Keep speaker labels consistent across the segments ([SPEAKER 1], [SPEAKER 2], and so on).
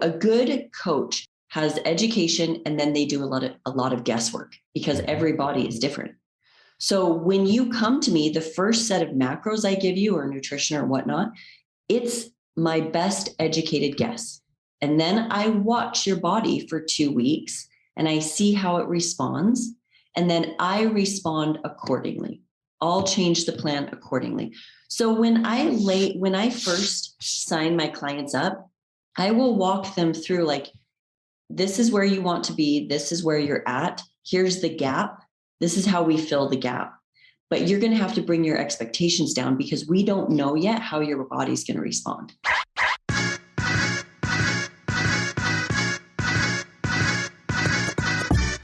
[SPEAKER 1] A good coach has education and then they do a lot of guesswork because every body is different. So when you come to me, the first set of macros I give you or nutrition or whatnot, it's my best educated guess. And then I watch your body for 2 weeks and I see how it responds. And then I respond accordingly. I'll change the plan accordingly. So when I first sign my clients up, I will walk them through like, this is where you want to be. This is where you're at. Here's the gap. This is how we fill the gap. But you're going to have to bring your expectations down because we don't know yet how your body's going to respond.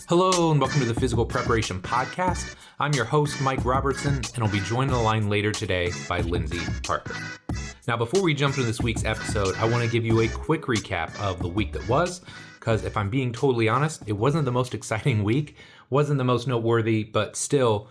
[SPEAKER 2] Hello and welcome to the Physical Preparation Podcast. I'm your host, Mike Robertson, and I'll be joined on the line later today by Lindsay Parker. Now, before we jump into this week's episode, I want to give you a quick recap of the week that was, because if I'm being totally honest, it wasn't the most exciting week, wasn't the most noteworthy, but still,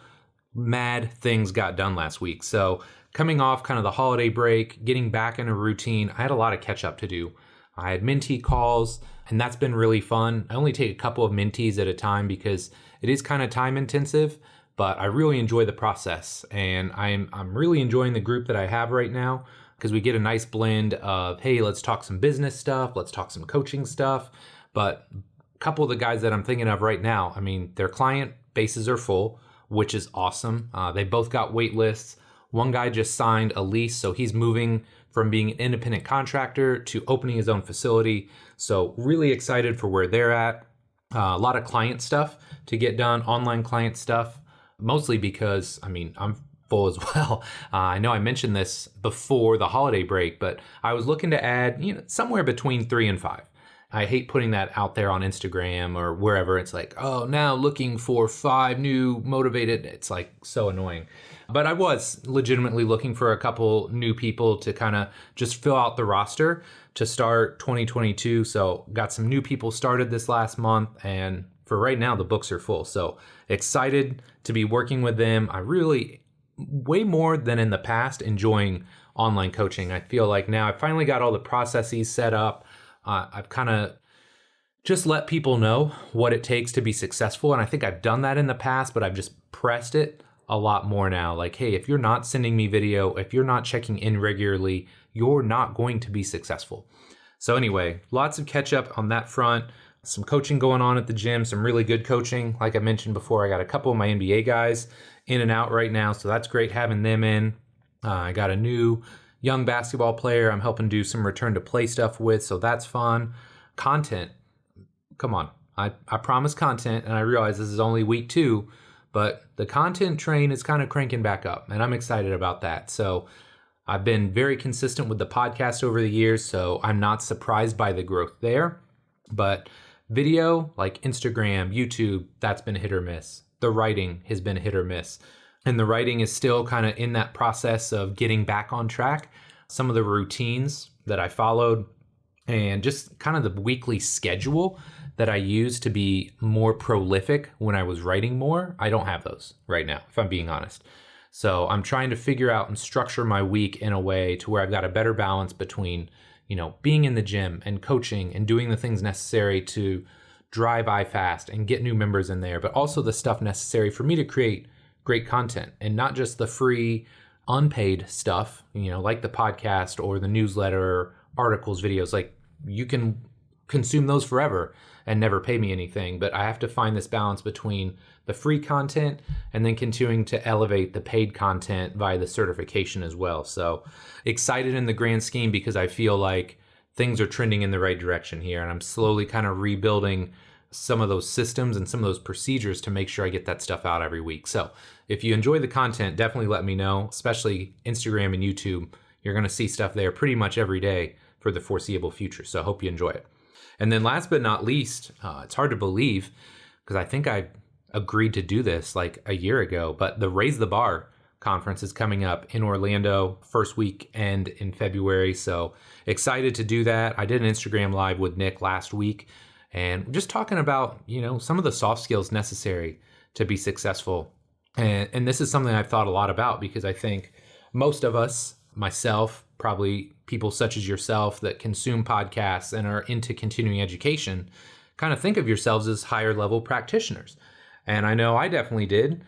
[SPEAKER 2] mad things got done last week. So coming off kind of the holiday break, getting back in a routine, I had a lot of catch up to do. I had mentee calls, and that's been really fun. I only take a couple of mentees at a time because it is kind of time intensive, but I really enjoy the process. And I'm really enjoying the group that I have right now because we get a nice blend of, hey, let's talk some business stuff, let's talk some coaching stuff. But a couple of the guys that I'm thinking of right now, I mean, their client bases are full, which is awesome. They both got wait lists. One guy just signed a lease, so he's moving from being an independent contractor to opening his own facility. So really excited for where they're at. A lot of client stuff to get done, online client stuff, mostly because, I'm full as well. I know I mentioned this before the holiday break, but I was looking to add, somewhere between 3 and 5. I hate putting that out there on Instagram or wherever. It's like, oh, now looking for 5 new motivated. It's like so annoying. But I was legitimately looking for a couple new people to kind of just fill out the roster to start 2022. So got some new people started this last month. And for right now, the books are full. So excited to be working with them. I really, way more than in the past, enjoying online coaching. I feel like now I finally got all the processes set up. I've kind of just let people know what it takes to be successful. And I think I've done that in the past, but I've just pressed it a lot more now. Like, hey, if you're not sending me video, if you're not checking in regularly, you're not going to be successful. So anyway, lots of catch up on that front. Some coaching going on at the gym, some really good coaching. Like I mentioned before, I got a couple of my NBA guys in and out right now. So that's great having them in. I got a new young basketball player I'm helping do some return to play stuff with, so that's fun. Content, come on. I promise content, and I realize this is only week 2, but the content train is kind of cranking back up, and I'm excited about that. So I've been very consistent with the podcast over the years, so I'm not surprised by the growth there. But video, like Instagram, YouTube, that's been hit or miss. The writing has been hit or miss. And the writing is still kind of in that process of getting back on track. Some of the routines that I followed and just kind of the weekly schedule that I used to be more prolific when I was writing more, I don't have those right now, if I'm being honest. So I'm trying to figure out and structure my week in a way to where I've got a better balance between, being in the gym and coaching and doing the things necessary to drive iFast and get new members in there, but also the stuff necessary for me to create great content and not just the free unpaid stuff, like the podcast or the newsletter, articles, videos. Like you can consume those forever and never pay me anything, but I have to find this balance between the free content and then continuing to elevate the paid content via the certification as well. So excited in the grand scheme because I feel like things are trending in the right direction here, and I'm slowly kind of rebuilding some of those systems and some of those procedures to make sure I get that stuff out every week. So if you enjoy the content, definitely let me know, especially Instagram and YouTube. You're going to see stuff there pretty much every day for the foreseeable future. So I hope you enjoy it. And then last but not least, it's hard to believe because I think I agreed to do this like a year ago, but the Raise the Bar conference is coming up in Orlando, first weekend in February. So excited to do that. I did an Instagram live with Nick last week. And just talking about, some of the soft skills necessary to be successful. And this is something I've thought a lot about because I think most of us, myself, probably people such as yourself that consume podcasts and are into continuing education, kind of think of yourselves as higher level practitioners. And I know I definitely did.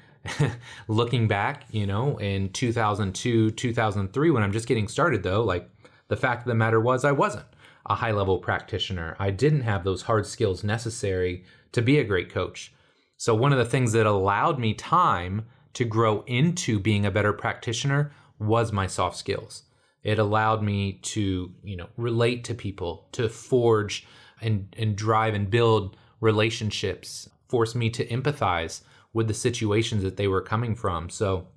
[SPEAKER 2] Looking back, in 2002, 2003, when I'm just getting started though, like the fact of the matter was I wasn't a high level practitioner. I didn't have those hard skills necessary to be a great coach. So one of the things that allowed me time to grow into being a better practitioner was my soft skills. It allowed me to, relate to people, to forge and drive and build relationships, forced me to empathize with the situations that they were coming from. So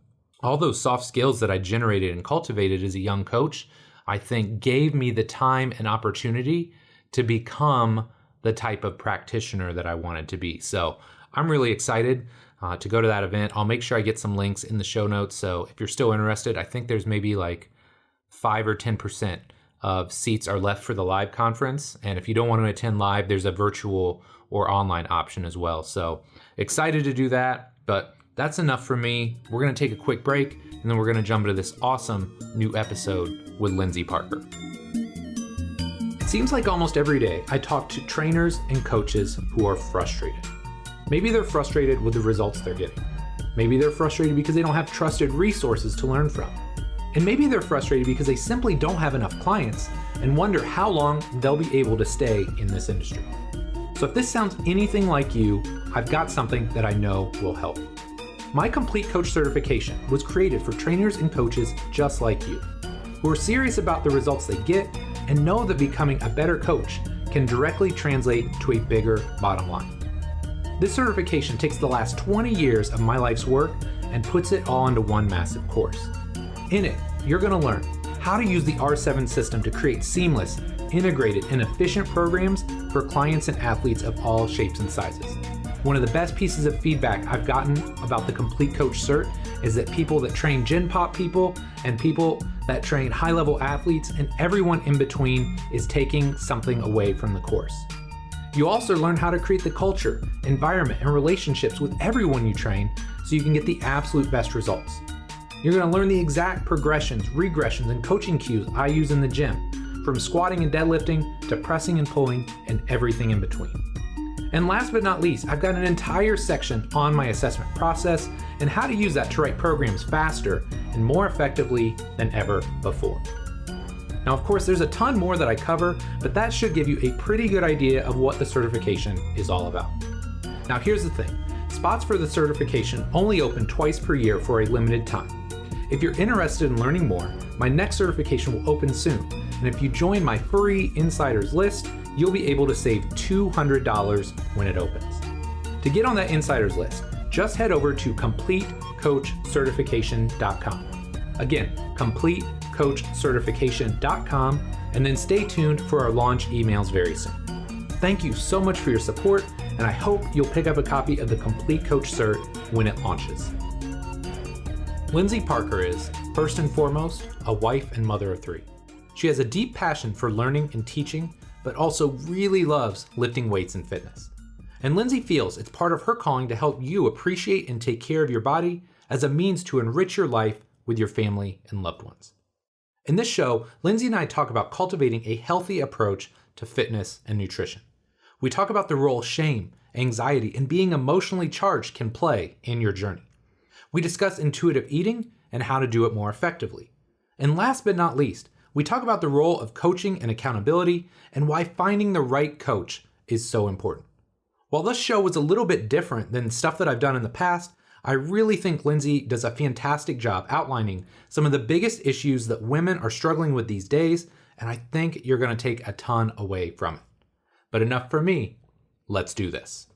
[SPEAKER 2] all those soft skills that I generated and cultivated as a young coach, I think gave me the time and opportunity to become the type of practitioner that I wanted to be. So I'm really excited to go to that event. I'll make sure I get some links in the show notes. So if you're still interested, I think there's maybe like 5 or 10% of seats are left for the live conference. And if you don't want to attend live, there's a virtual or online option as well. So excited to do that, but that's enough for me. We're going to take a quick break, and then we're going to jump into this awesome new episode with Lindsay Parker. It seems like almost every day I talk to trainers and coaches who are frustrated. Maybe they're frustrated with the results they're getting. Maybe they're frustrated because they don't have trusted resources to learn from. And maybe they're frustrated because they simply don't have enough clients and wonder how long they'll be able to stay in this industry. So if this sounds anything like you, I've got something that I know will help. My Complete Coach certification was created for trainers and coaches just like you, who are serious about the results they get and know that becoming a better coach can directly translate to a bigger bottom line. This certification takes the last 20 years of my life's work and puts it all into one massive course. In it, you're going to learn how to use the R7 system to create seamless, integrated, and efficient programs for clients and athletes of all shapes and sizes. One of the best pieces of feedback I've gotten about the Complete Coach Cert is that people that train Gen Pop people and people that train high-level athletes and everyone in between is taking something away from the course. You also learn how to create the culture, environment, and relationships with everyone you train so you can get the absolute best results. You're going to learn the exact progressions, regressions, and coaching cues I use in the gym, from squatting and deadlifting to pressing and pulling and everything in between. And last but not least, I've got an entire section on my assessment process and how to use that to write programs faster and more effectively than ever before. Now, of course, there's a ton more that I cover, but that should give you a pretty good idea of what the certification is all about. Now, here's the thing. Spots for the certification only open twice per year for a limited time. If you're interested in learning more, my next certification will open soon. And if you join my free insiders list, you'll be able to save $200 when it opens. To get on that insiders list, just head over to CompleteCoachCertification.com. Again, CompleteCoachCertification.com, and then stay tuned for our launch emails very soon. Thank you so much for your support, and I hope you'll pick up a copy of the Complete Coach Cert when it launches. Lindsay Parker is, first and foremost, a wife and mother of 3. She has a deep passion for learning and teaching, but also really loves lifting weights and fitness. And Lindsay feels it's part of her calling to help you appreciate and take care of your body as a means to enrich your life with your family and loved ones. In this show, Lindsay and I talk about cultivating a healthy approach to fitness and nutrition. We talk about the role shame, anxiety, and being emotionally charged can play in your journey. We discuss intuitive eating and how to do it more effectively. And last but not least, we talk about the role of coaching and accountability and why finding the right coach is so important. While this show was a little bit different than stuff that I've done in the past, I really think Lindsay does a fantastic job outlining some of the biggest issues that women are struggling with these days, and I think you're going to take a ton away from it. But enough for me. Let's do this.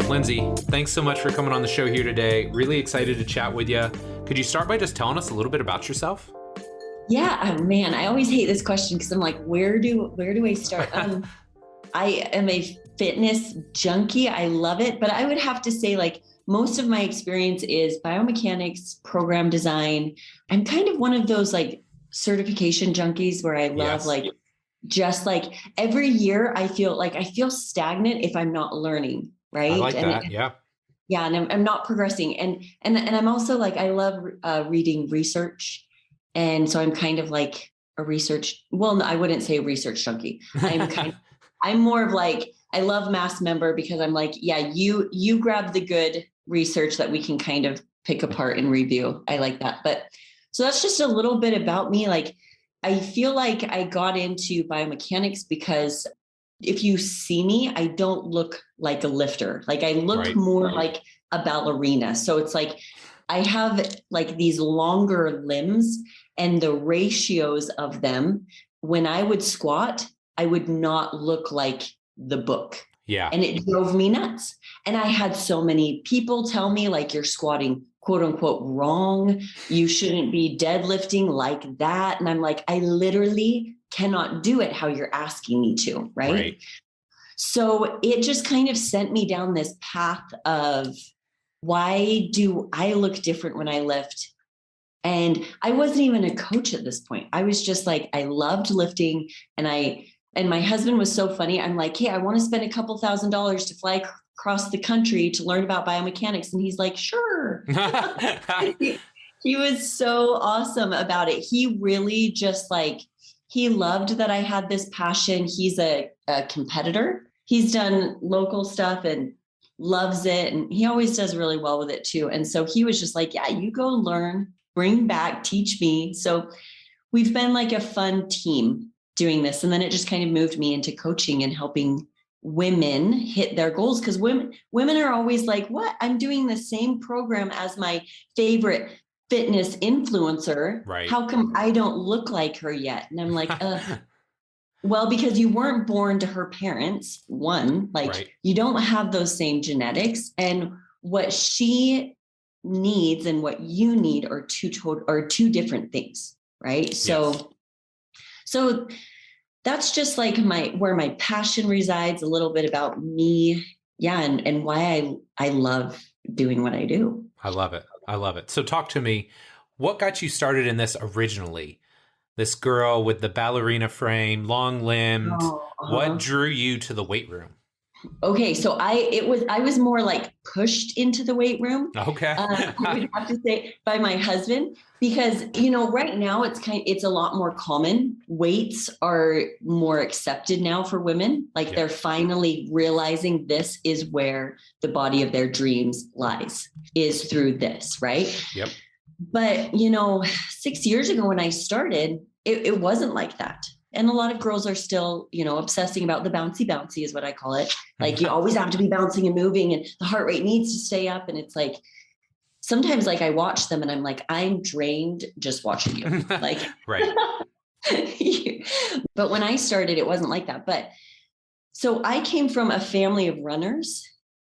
[SPEAKER 2] Lindsay, thanks so much for coming on the show here today. Really excited to chat with you. Could you start by just telling us a little bit about yourself?
[SPEAKER 1] Yeah, man, I always hate this question because I'm like, where do I start? I am a fitness junkie. I love it, but I would have to say like most of my experience is biomechanics, program design. I'm kind of one of those like certification junkies where I love just like every year I feel stagnant if I'm not learning. Right.
[SPEAKER 2] I like that. Yeah.
[SPEAKER 1] Yeah. And I'm not progressing. And I'm also like, I love reading research. And so I'm kind of like a research, well, no, I wouldn't say a research junkie. I'm more of like, I love Mass Member because I'm like, yeah, you grab the good research that we can kind of pick apart and review. I like that. But so that's just a little bit about me. Like, I feel like I got into biomechanics because if you see me, I don't look like a lifter. Like I look more like a ballerina. So it's like I have like these longer limbs and the ratios of them. When I would squat, I would not look like the book.
[SPEAKER 2] Yeah.
[SPEAKER 1] And it drove me nuts. And I had so many people tell me like you're squatting quote unquote wrong. You shouldn't be deadlifting like that. And I'm like, I literally cannot do it how you're asking me to. Right. So it just kind of sent me down this path of why do I look different when I lift? And I wasn't even a coach at this point. I was just like, I loved lifting. And my husband was so funny. I'm like, hey, I want to spend a couple $1,000s to fly across the country to learn about biomechanics. And he's like, sure. He was so awesome about it. He really just like, he loved that I had this passion. He's a competitor. He's done local stuff and loves it. And he always does really well with it too. And so he was just like, yeah, you go learn, bring back, teach me. So we've been like a fun team doing this. And then it just kind of moved me into coaching and helping women hit their goals. Because women are always like, what? I'm doing the same program as my favorite fitness influencer.
[SPEAKER 2] Right.
[SPEAKER 1] How come I don't look like her yet? And I'm like, well, because you weren't born to her parents. One, like you don't have those same genetics, and what she needs and what you need are two different things. Right. So that's just like where my passion resides, a little bit about me. Yeah. And why I love doing what I do.
[SPEAKER 2] I love it. I love it. So talk to me. What got you started in this originally? This girl with the ballerina frame, long limbed. What drew you to the weight room?
[SPEAKER 1] Okay, so I was more like pushed into the weight room.
[SPEAKER 2] Okay.
[SPEAKER 1] I would have to say by my husband, because right now it's a lot more common. Weights are more accepted now for women. Like they're finally realizing this is where the body of their dreams lies, is through this, right?
[SPEAKER 2] Yep.
[SPEAKER 1] But 6 years ago when I started, it wasn't like that. And a lot of girls are still, obsessing about the bouncy is what I call it. Like you always have to be bouncing and moving and the heart rate needs to stay up. And it's like, sometimes like I watch them and I'm like, I'm drained just watching you. Like,
[SPEAKER 2] right.
[SPEAKER 1] But when I started, it wasn't like that. But so I came from a family of runners,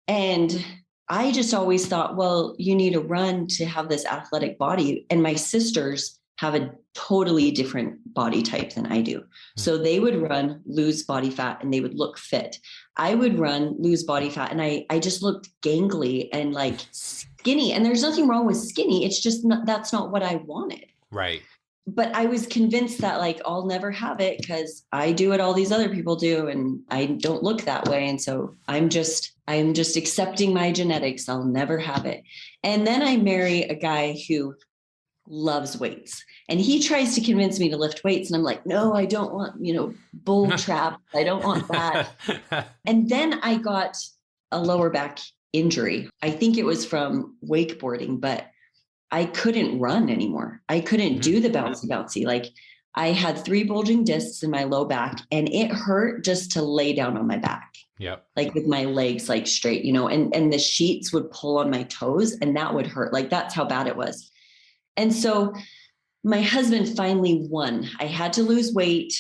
[SPEAKER 1] and I just always thought, well, you need to run to have this athletic body. And my sisters have a totally different body type than I do. So they would run, lose body fat, and they would look fit. I would run, lose body fat, and I just looked gangly and like skinny. And there's nothing wrong with skinny. It's just that's not what I wanted.
[SPEAKER 2] Right.
[SPEAKER 1] But I was convinced that like, I'll never have it because I do what all these other people do and I don't look that way. And so I'm just accepting my genetics. I'll never have it. And then I marry a guy who loves weights, and he tries to convince me to lift weights. And I'm like, no, I don't want, bull trap. I don't want that. And then I got a lower back injury. I think it was from wakeboarding, but I couldn't run anymore. I couldn't do the bouncy. Like I had 3 bulging discs in my low back, and it hurt just to lay down on my back.
[SPEAKER 2] Yep.
[SPEAKER 1] Like with my legs, like straight, and the sheets would pull on my toes and that would hurt. Like that's how bad it was. And so my husband finally won. I had to lose weight,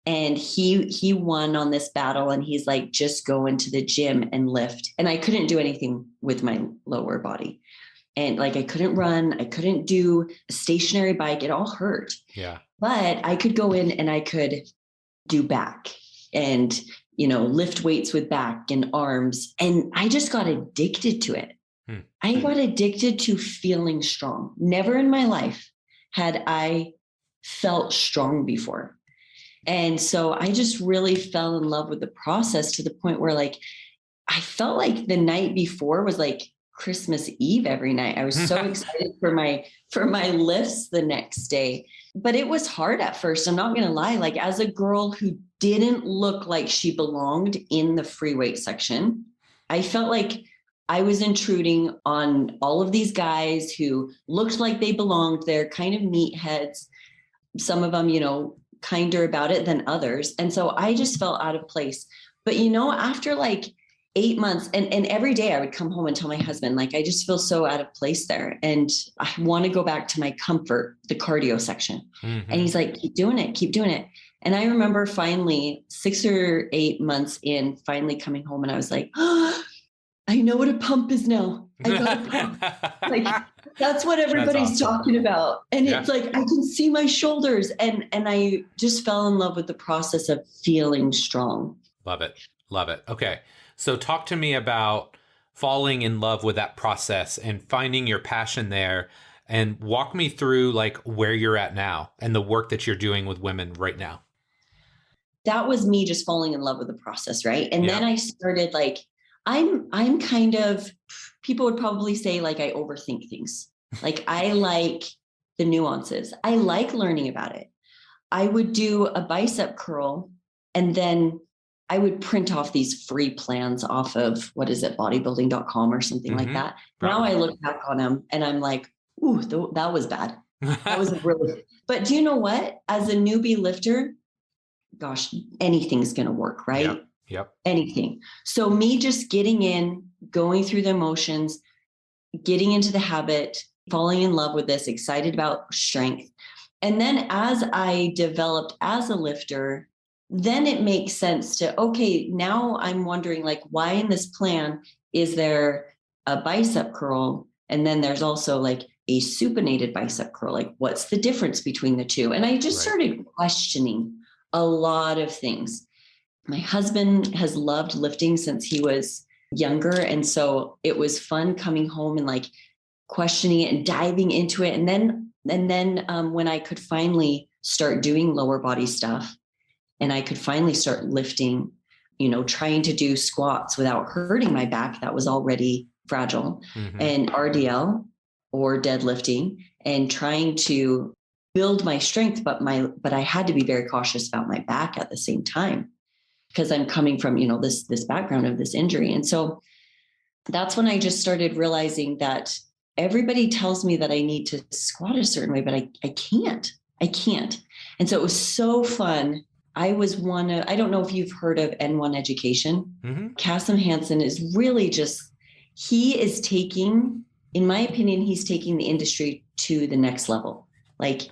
[SPEAKER 1] and he won on this battle. And he's like, just go into the gym and lift. And I couldn't do anything with my lower body. And like, I couldn't run. I couldn't do a stationary bike. It all hurt.
[SPEAKER 2] Yeah.
[SPEAKER 1] But I could go in and I could do back and, lift weights with back and arms. And I just got addicted to it. I got addicted to feeling strong. Never in my life had I felt strong before. And so I just really fell in love with the process to the point where like, I felt like the night before was like Christmas Eve every night. I was so excited for my lifts the next day. But it was hard at first. I'm not going to lie. Like, as a girl who didn't look like she belonged in the free weight section, I felt like I was intruding on all of these guys who looked like they belonged there, kind of meatheads, some of them, kinder about it than others. And so I just felt out of place. But, after like 8 months, and every day I would come home and tell my husband, like, I just feel so out of place there. And I want to go back to my comfort, the cardio section. Mm-hmm. And he's like, keep doing it, keep doing it. And I remember finally 6 or 8 months in, finally coming home, and I was like, oh, I know what a pump is now. I got a pump. Like, that's what everybody's awesome. Talking about. And it's like, I can see my shoulders. And I just fell in love with the process of feeling strong.
[SPEAKER 2] Love it. Love it. Okay. So talk to me about falling in love with that process and finding your passion there, and walk me through like where you're at now and the work that you're doing with women right now.
[SPEAKER 1] That was me just falling in love with the process. Right. And then I started like, I'm kind of, people would probably say like I overthink things. Like, I like the nuances. I like learning about it. I would do a bicep curl, and then I would print off these free plans off of, bodybuilding.com or something like that. Now I look back on them and I'm like, ooh, that was bad. That was really, but do you know what? As a newbie lifter, gosh, anything's going to work, right?
[SPEAKER 2] Yep.
[SPEAKER 1] Anything. So me just getting in, going through the motions, getting into the habit, falling in love with this, excited about strength. And then as I developed as a lifter, then it makes sense to, okay, now I'm wondering, like, why in this plan is there a bicep curl? And then there's also like a supinated bicep curl. Like, what's the difference between the two? And I just started questioning a lot of things. My husband has loved lifting since he was younger. And so it was fun coming home and like questioning it and diving into it. And then when I could finally start doing lower body stuff, and I could finally start lifting, trying to do squats without hurting my back that was already fragile, and RDL or deadlifting, and trying to build my strength, but I had to be very cautious about my back at the same time, because I'm coming from, this background of this injury. And so that's when I just started realizing that everybody tells me that I need to squat a certain way, but I can't. And so it was so fun. I was I don't know if you've heard of N1 Education. Kasim Hansen is really he is taking, in my opinion, he's taking the industry to the next level. Like,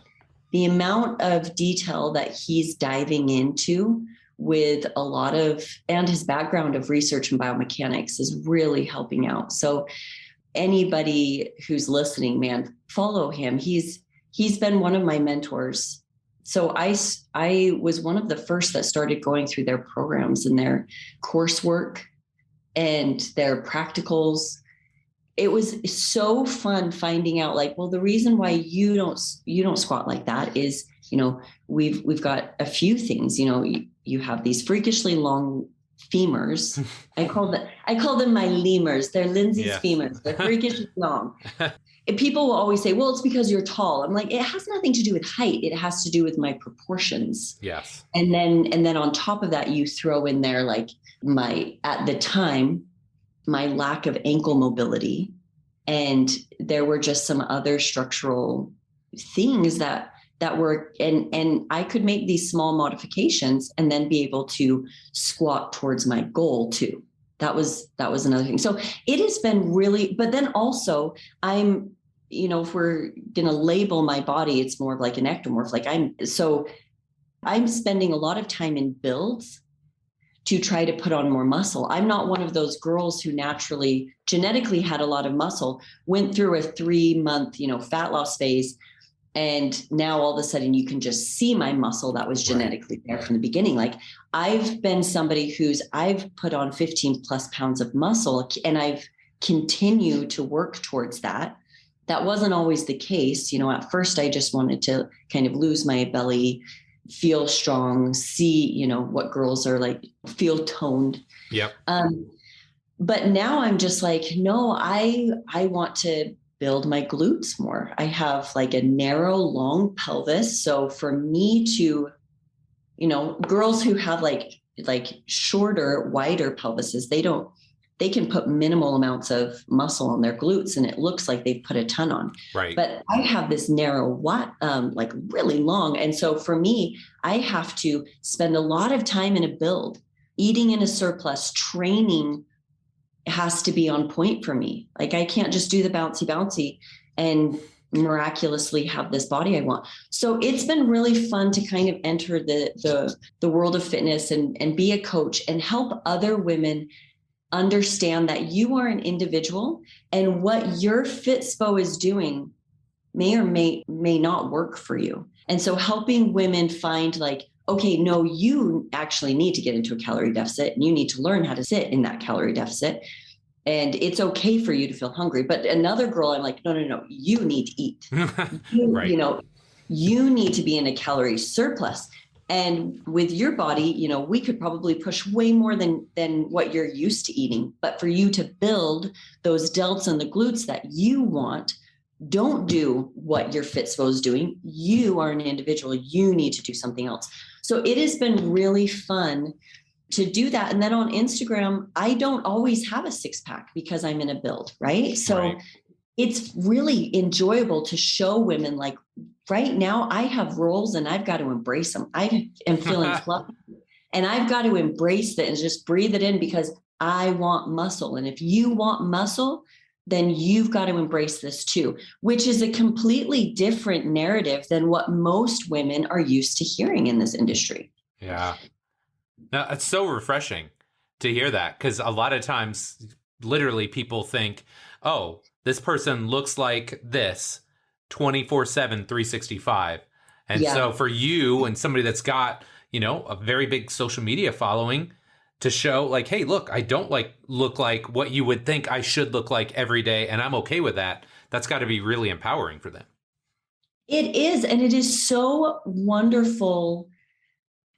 [SPEAKER 1] the amount of detail that he's diving into with a lot of, and his background of research and biomechanics is really helping out. So anybody who's listening, man, follow him. He's been one of my mentors. So I was one of the first that started going through their programs and their coursework and their practicals. It was so fun finding out, like, well, the reason why you don't squat like that is, we've got a few things. You have these freakishly long femurs. I call them my lemurs. They're Lindsay's femurs. They're freakishly long. And people will always say, well, it's because you're tall. I'm like, it has nothing to do with height. It has to do with my proportions.
[SPEAKER 2] Yes.
[SPEAKER 1] And then on top of that, you throw in there like at the time, my lack of ankle mobility. And there were just some other structural things that were, and I could make these small modifications and then be able to squat towards my goal too. That was another thing. So it has been really, but then also I'm, if we're going to label my body, it's more of like an ectomorph. Like I'm spending a lot of time in builds to try to put on more muscle. I'm not one of those girls who naturally genetically had a lot of muscle, went through a 3-month, fat loss phase. And now all of a sudden you can just see my muscle that was genetically there from the beginning. Like, I've been somebody I've put on 15 plus pounds of muscle, and I've continued to work towards that. That wasn't always the case. At first I just wanted to kind of lose my belly, feel strong, see, what girls are like, feel toned.
[SPEAKER 2] Yep.
[SPEAKER 1] But now I'm just like, no, I want to build my glutes more. I have like a narrow, long pelvis. So for me to, girls who have like shorter, wider pelvises, they can put minimal amounts of muscle on their glutes and it looks like they've put a ton on.
[SPEAKER 2] Right.
[SPEAKER 1] But I have this narrow, like really long. And so for me, I have to spend a lot of time in a build, eating in a surplus, training has to be on point for me. Like I can't just do the bouncy and miraculously have this body I want. So it's been really fun to kind of enter the world of fitness and be a coach and help other women understand that you are an individual and what your Fitspo is doing may or may not work for you. And so helping women find like, okay, no, you actually need to get into a calorie deficit and you need to learn how to sit in that calorie deficit. And it's okay for you to feel hungry. But another girl, I'm like, no, you need to eat.
[SPEAKER 2] Right.
[SPEAKER 1] You need to be in a calorie surplus. And with your body, we could probably push way more than what you're used to eating. But for you to build those delts and the glutes that you want, don't do what your Fitspo is doing. You are an individual. You need to do something else. So it has been really fun to do that. And then on Instagram, I don't always have a six pack because I'm in a build, right? So It's really enjoyable to show women like right now I have rolls and I've got to embrace them. I am feeling fluffy and I've got to embrace that and just breathe it in because I want muscle. And if you want muscle, then you've got to embrace this too, which is a completely different narrative than what most women are used to hearing in this industry.
[SPEAKER 2] Yeah. No, it's so refreshing to hear that because a lot of times, literally, people think, oh, this person looks like this 24/7, 365. And so for you and somebody that's got, a very big social media following to show like, hey, look, I don't look like what you would think I should look like every day. And I'm okay with that. That's got to be really empowering for them.
[SPEAKER 1] It is. And it is so wonderful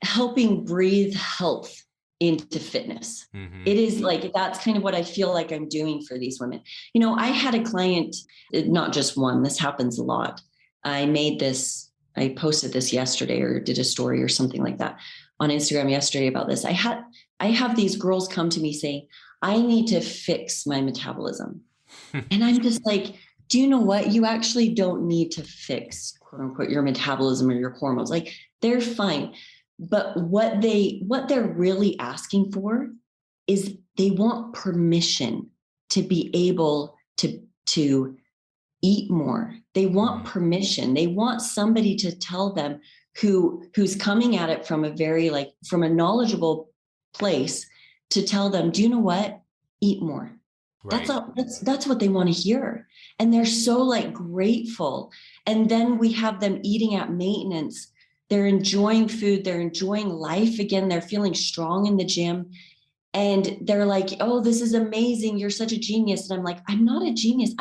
[SPEAKER 1] helping breathe health into fitness. Mm-hmm. It is like, that's kind of what I feel like I'm doing for these women. I had a client, not just one, this happens a lot. I posted this yesterday or did a story or something like that on Instagram yesterday about this. I have these girls come to me saying, I need to fix my metabolism. And I'm just like, do you know what? You actually don't need to fix, quote unquote, your metabolism or your hormones. Like they're fine. But what they're really asking for is they want permission to be able to eat more. They want permission. They want somebody to tell them who's coming at it from from a knowledgeable place to tell them, do you know what? Eat more. Right. That's what they want to hear. And they're so grateful. And then we have them eating at maintenance. They're enjoying food. They're enjoying life again. They're feeling strong in the gym. And they're like, oh, this is amazing. You're such a genius. And I'm like, I'm not a genius.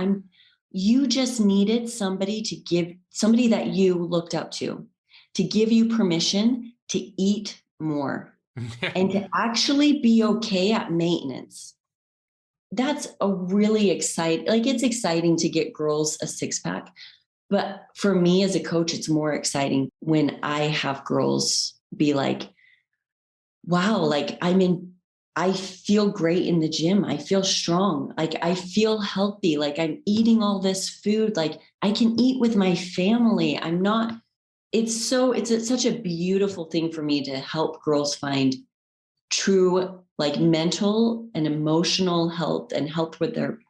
[SPEAKER 1] You just needed somebody that you looked up to give you permission to eat more and to actually be okay at maintenance. That's a really it's exciting to get girls a six pack. But for me as a coach, it's more exciting when I have girls be like, wow, I feel great in the gym. I feel strong. I feel healthy. I'm eating all this food. I can eat with my family. It's such a beautiful thing for me to help girls find true, mental and emotional health and health with their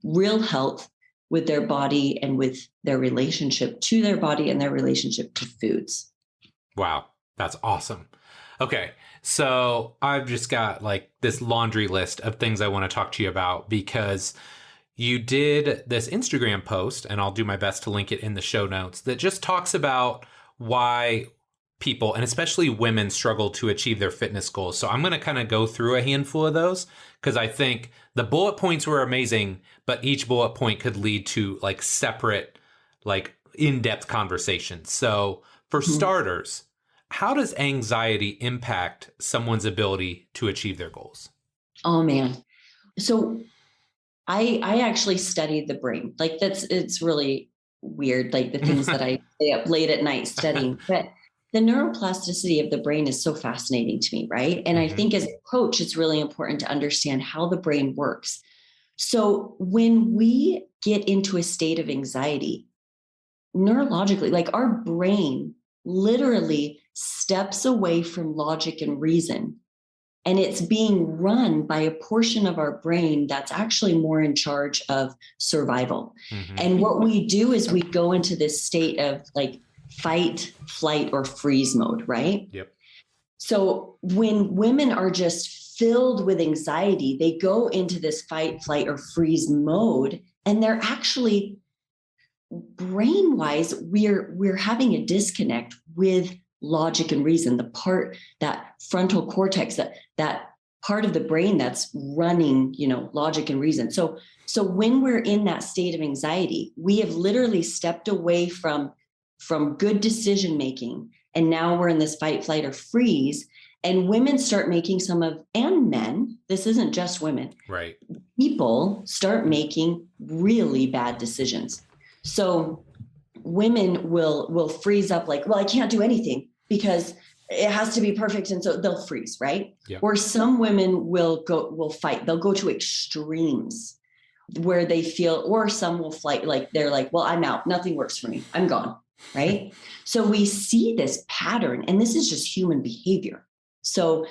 [SPEAKER 1] real health with their body and with their relationship to their body and their relationship to foods.
[SPEAKER 2] Wow. That's awesome. Okay. So I've just got this laundry list of things I want to talk to you about because you did this Instagram post, and I'll do my best to link it in the show notes, that just talks about why people, and especially women, struggle to achieve their fitness goals. So I'm going to kind of go through a handful of those because I think the bullet points were amazing, but each bullet point could lead to separate, in-depth conversations. So for starters, how does anxiety impact someone's ability to achieve their goals?
[SPEAKER 1] Oh, man. So I actually studied the brain. Like it's really weird, like the things that I stay up late at night studying. But the neuroplasticity of the brain is so fascinating to me, right? And I think as a coach, it's really important to understand how the brain works. So when we get into a state of anxiety, neurologically, like our brain literally steps away from logic and reason. And it's being run by a portion of our brain that's actually more in charge of survival. And what we do is we go into this state of like fight, flight, or freeze mode, right?
[SPEAKER 2] Yep.
[SPEAKER 1] So when women are just filled with anxiety, they go into this fight, flight, or freeze mode, and they're actually brain wise, we're having a disconnect with logic and reason, the part, that frontal cortex, that part of the brain that's running, logic and reason. So when we're in that state of anxiety, we have literally stepped away from good decision making, and now we're in this fight, flight, or freeze. And women start making and men, this isn't just women,
[SPEAKER 2] right?
[SPEAKER 1] People start making really bad decisions. So women will freeze up like, well, I can't do anything because it has to be perfect. And so they'll freeze, right?
[SPEAKER 2] Yep.
[SPEAKER 1] Or some women will fight. They'll go to extremes where they feel, or some will fight, like they're like, well, I'm out. Nothing works for me. I'm gone, right? So we see this pattern, and this is just human behavior. So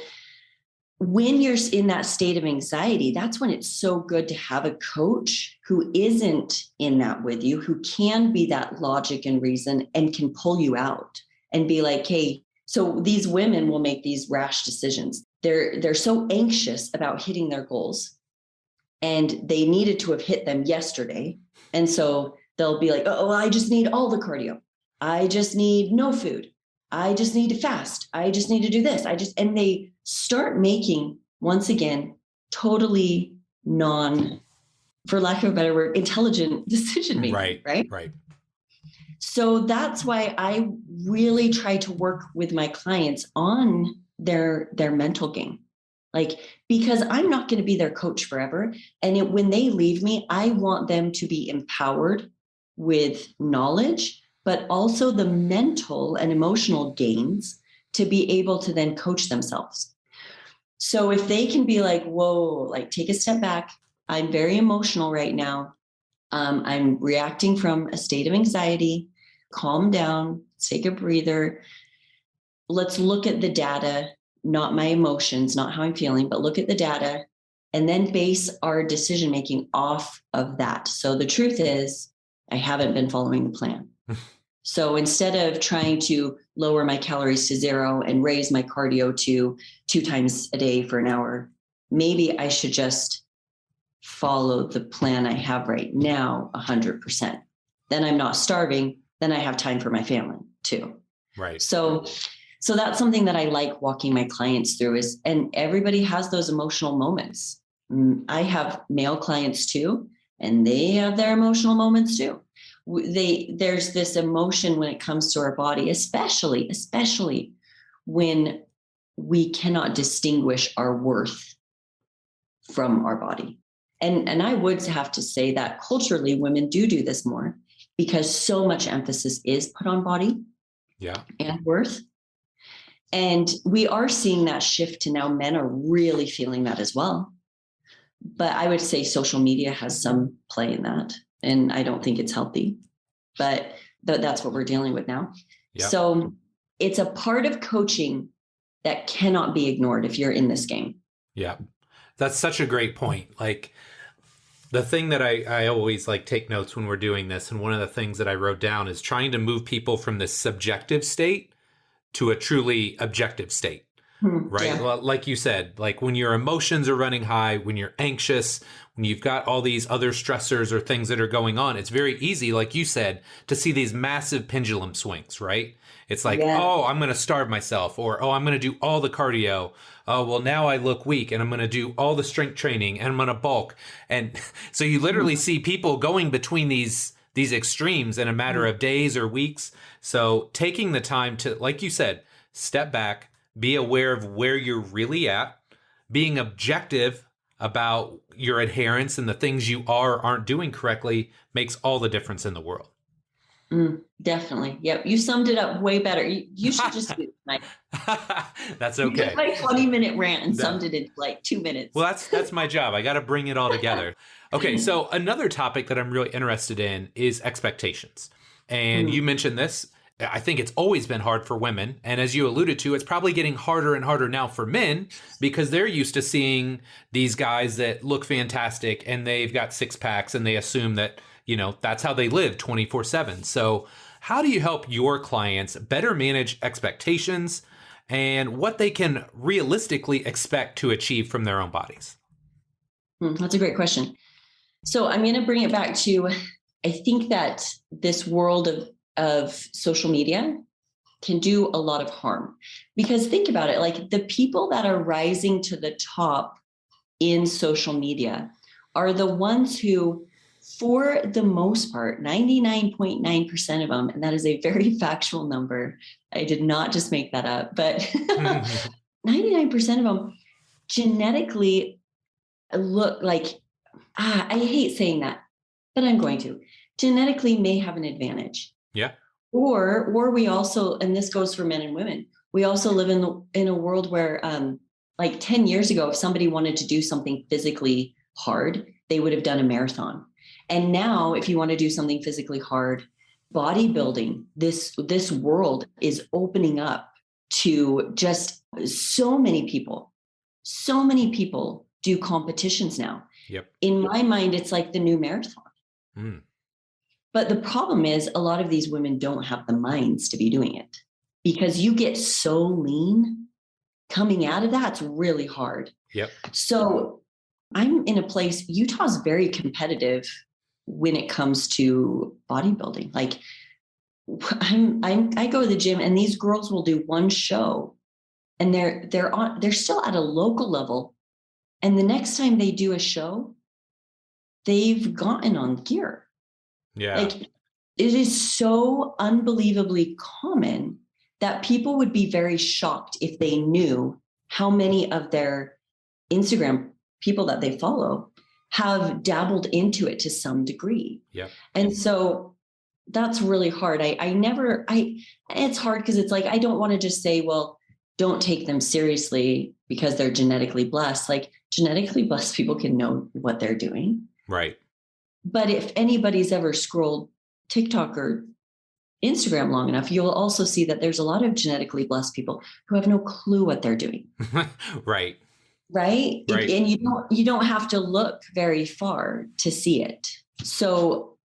[SPEAKER 1] when you're in that state of anxiety, that's when it's so good to have a coach who isn't in that with you, who can be that logic and reason and can pull you out and be like, hey, so these women will make these rash decisions. They're so anxious about hitting their goals, and they needed to have hit them yesterday. And so they'll be like, oh, I just need all the cardio. I just need no food. I just need to fast. I just need to do this. And they start making, once again, totally for lack of a better word, intelligent decision making, right? So that's why I really try to work with my clients on their mental game. Like, because I'm not going to be their coach forever. And when they leave me, I want them to be empowered with knowledge, but also the mental and emotional gains to be able to then coach themselves. So if they can be like, whoa, like take a step back. I'm very emotional right now. I'm reacting from a state of anxiety. Calm down, take a breather. Let's look at the data, not my emotions, not how I'm feeling, but look at the data and then base our decision-making off of that. So the truth is, I haven't been following the plan. So instead of trying to lower my calories to 0 and raise my cardio to 2 times a day for an hour, maybe I should just follow the plan I have right now 100%. Then I'm not starving. Then I have time for my family too.
[SPEAKER 2] Right.
[SPEAKER 1] So that's something that I like walking my clients through and everybody has those emotional moments. I have male clients too, and they have their emotional moments too. There's this emotion when it comes to our body, especially when we cannot distinguish our worth from our body. And I would have to say that culturally, women do this more because so much emphasis is put on body and worth. And we are seeing that shift to now men are really feeling that as well. But I would say social media has some play in that. And I don't think it's healthy, but that's what we're dealing with now. Yep. So it's a part of coaching that cannot be ignored if you're in this game.
[SPEAKER 2] Yeah. That's such a great point. Like the thing that I always like take notes when we're doing this. And one of the things that I wrote down is trying to move people from this subjective state to a truly objective state. Right. Yeah. Like you said, like when your emotions are running high, when you're anxious, when you've got all these other stressors or things that are going on, it's very easy, like you said, to see these massive pendulum swings, right? It's like, oh, I'm going to starve myself, or, oh, I'm going to do all the cardio. Oh, well, now I look weak and I'm going to do all the strength training and I'm going to bulk. And so you literally see people going between these extremes in a matter of days or weeks. So taking the time to, like you said, step back, be aware of where you're really at, being objective about your adherence and the things you are or aren't doing correctly makes all the difference in the world.
[SPEAKER 1] Definitely. Yep. You summed it up way better. You should just do it tonight.
[SPEAKER 2] That's
[SPEAKER 1] You
[SPEAKER 2] okay.
[SPEAKER 1] took my 20-minute rant and
[SPEAKER 2] No.
[SPEAKER 1] summed it in like 2 minutes.
[SPEAKER 2] Well, that's my job. I got to bring it all together. Okay, so another topic that I'm really interested in is expectations. And you mentioned this. I think it's always been hard for women. And as you alluded to, it's probably getting harder and harder now for men because they're used to seeing these guys that look fantastic and they've got six packs and they assume that, that's how they live 24/7. So how do you help your clients better manage expectations and what they can realistically expect to achieve from their own bodies?
[SPEAKER 1] That's a great question. So I'm going to bring it back to, I think that this world of social media can do a lot of harm, because think about it, like the people that are rising to the top in social media are the ones who, for the most part, 99.9% of them, and that is a very factual number. I did not just make that up, but 99% of them genetically look like, I hate saying that, but I'm going to, genetically may have an advantage.
[SPEAKER 2] Yeah.
[SPEAKER 1] Or we also, and this goes for men and women, we also live in a world where like 10 years ago, if somebody wanted to do something physically hard, they would have done a marathon. And now if you want to do something physically hard, bodybuilding, this world is opening up to just so many people do competitions now.
[SPEAKER 2] Yep.
[SPEAKER 1] In my mind, it's like the new marathon. But the problem is a lot of these women don't have the minds to be doing it, because you get so lean coming out of that. It's really hard.
[SPEAKER 2] Yep.
[SPEAKER 1] So I'm in a place, Utah's very competitive when it comes to bodybuilding. Like I go to the gym and these girls will do one show and they're still at a local level. And the next time they do a show, they've gotten on gear.
[SPEAKER 2] Yeah.
[SPEAKER 1] Like it is so unbelievably common that people would be very shocked if they knew how many of their Instagram people that they follow have dabbled into it to some degree.
[SPEAKER 2] Yeah.
[SPEAKER 1] And so that's really hard. It's hard because it's like, I don't want to just say, well, don't take them seriously because they're genetically blessed. Like genetically blessed people can know what they're doing.
[SPEAKER 2] Right.
[SPEAKER 1] But if anybody's ever scrolled TikTok or Instagram long enough, you'll also see that there's a lot of genetically blessed people who have no clue what they're doing.
[SPEAKER 2] Right.
[SPEAKER 1] Right. And you don't have to look very far to see it. So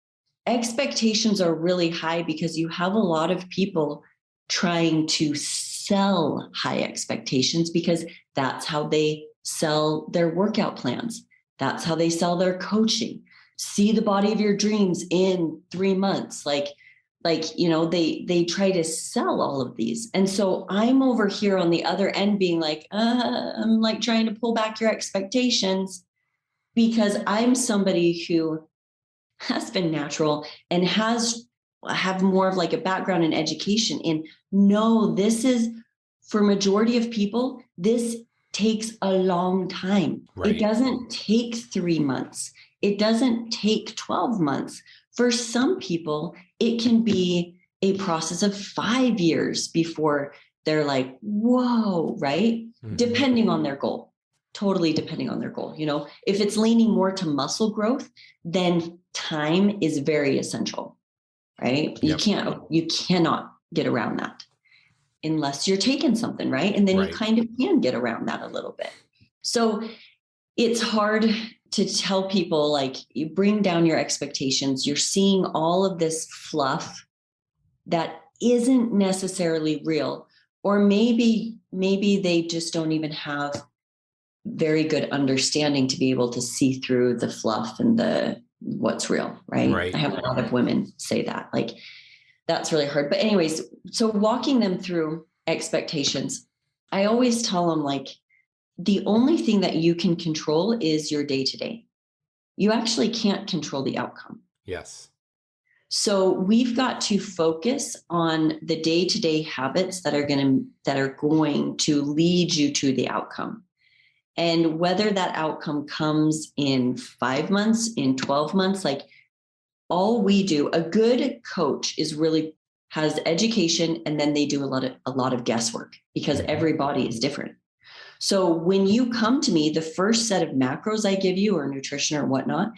[SPEAKER 1] expectations are really high because you have a lot of people trying to sell high expectations, because that's how they sell their workout plans. That's how they sell their coaching. See the body of your dreams in 3 months. They try to sell all of these. And so I'm over here on the other end being like, I'm like trying to pull back your expectations, because I'm somebody who has been natural and have more of like a background in education. And no, this is, for majority of people, this takes a long time.
[SPEAKER 2] Right.
[SPEAKER 1] It doesn't take 3 months. It doesn't take 12 months. For some people, it can be a process of 5 years before they're like, whoa, right? Mm-hmm. Depending on their goal, totally depending on their goal. If it's leaning more to muscle growth, then time is very essential, right? Yep. You cannot get around that unless you're taking something, right? And then you kind of can get around that a little bit. So it's hard to tell people, like, you bring down your expectations. You're seeing all of this fluff that isn't necessarily real, or maybe they just don't even have very good understanding to be able to see through the fluff and what's real, right? I have a lot of women say that, like, that's really hard. But anyways, so walking them through expectations, I always tell them, like, the only thing that you can control is your day-to-day. You actually can't control the outcome.
[SPEAKER 2] Yes.
[SPEAKER 1] So we've got to focus on the day-to-day habits that are going to lead you to the outcome. And whether that outcome comes in 5 months, in 12 months, like all we do, a good coach is really has education, and then they do a lot of guesswork because every body is different. So when you come to me, the first set of macros I give you or nutrition or whatnot,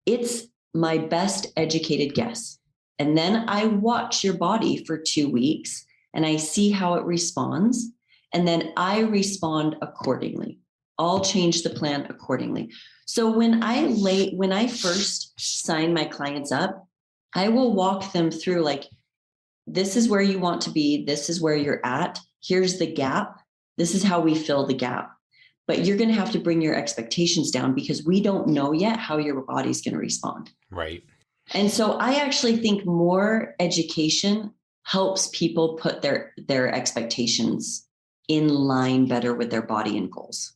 [SPEAKER 1] it's my best educated guess. And then I watch your body for 2 weeks and I see how it responds. And then I respond accordingly. I'll change the plan accordingly. So when I first sign my clients up, I will walk them through like, this is where you want to be. This is where you're at. Here's the gap. This is how we fill the gap. But you're going to have to bring your expectations down because we don't know yet how your body's going to respond.
[SPEAKER 2] Right.
[SPEAKER 1] And so I actually think more education helps people put their expectations in line better with their body and goals.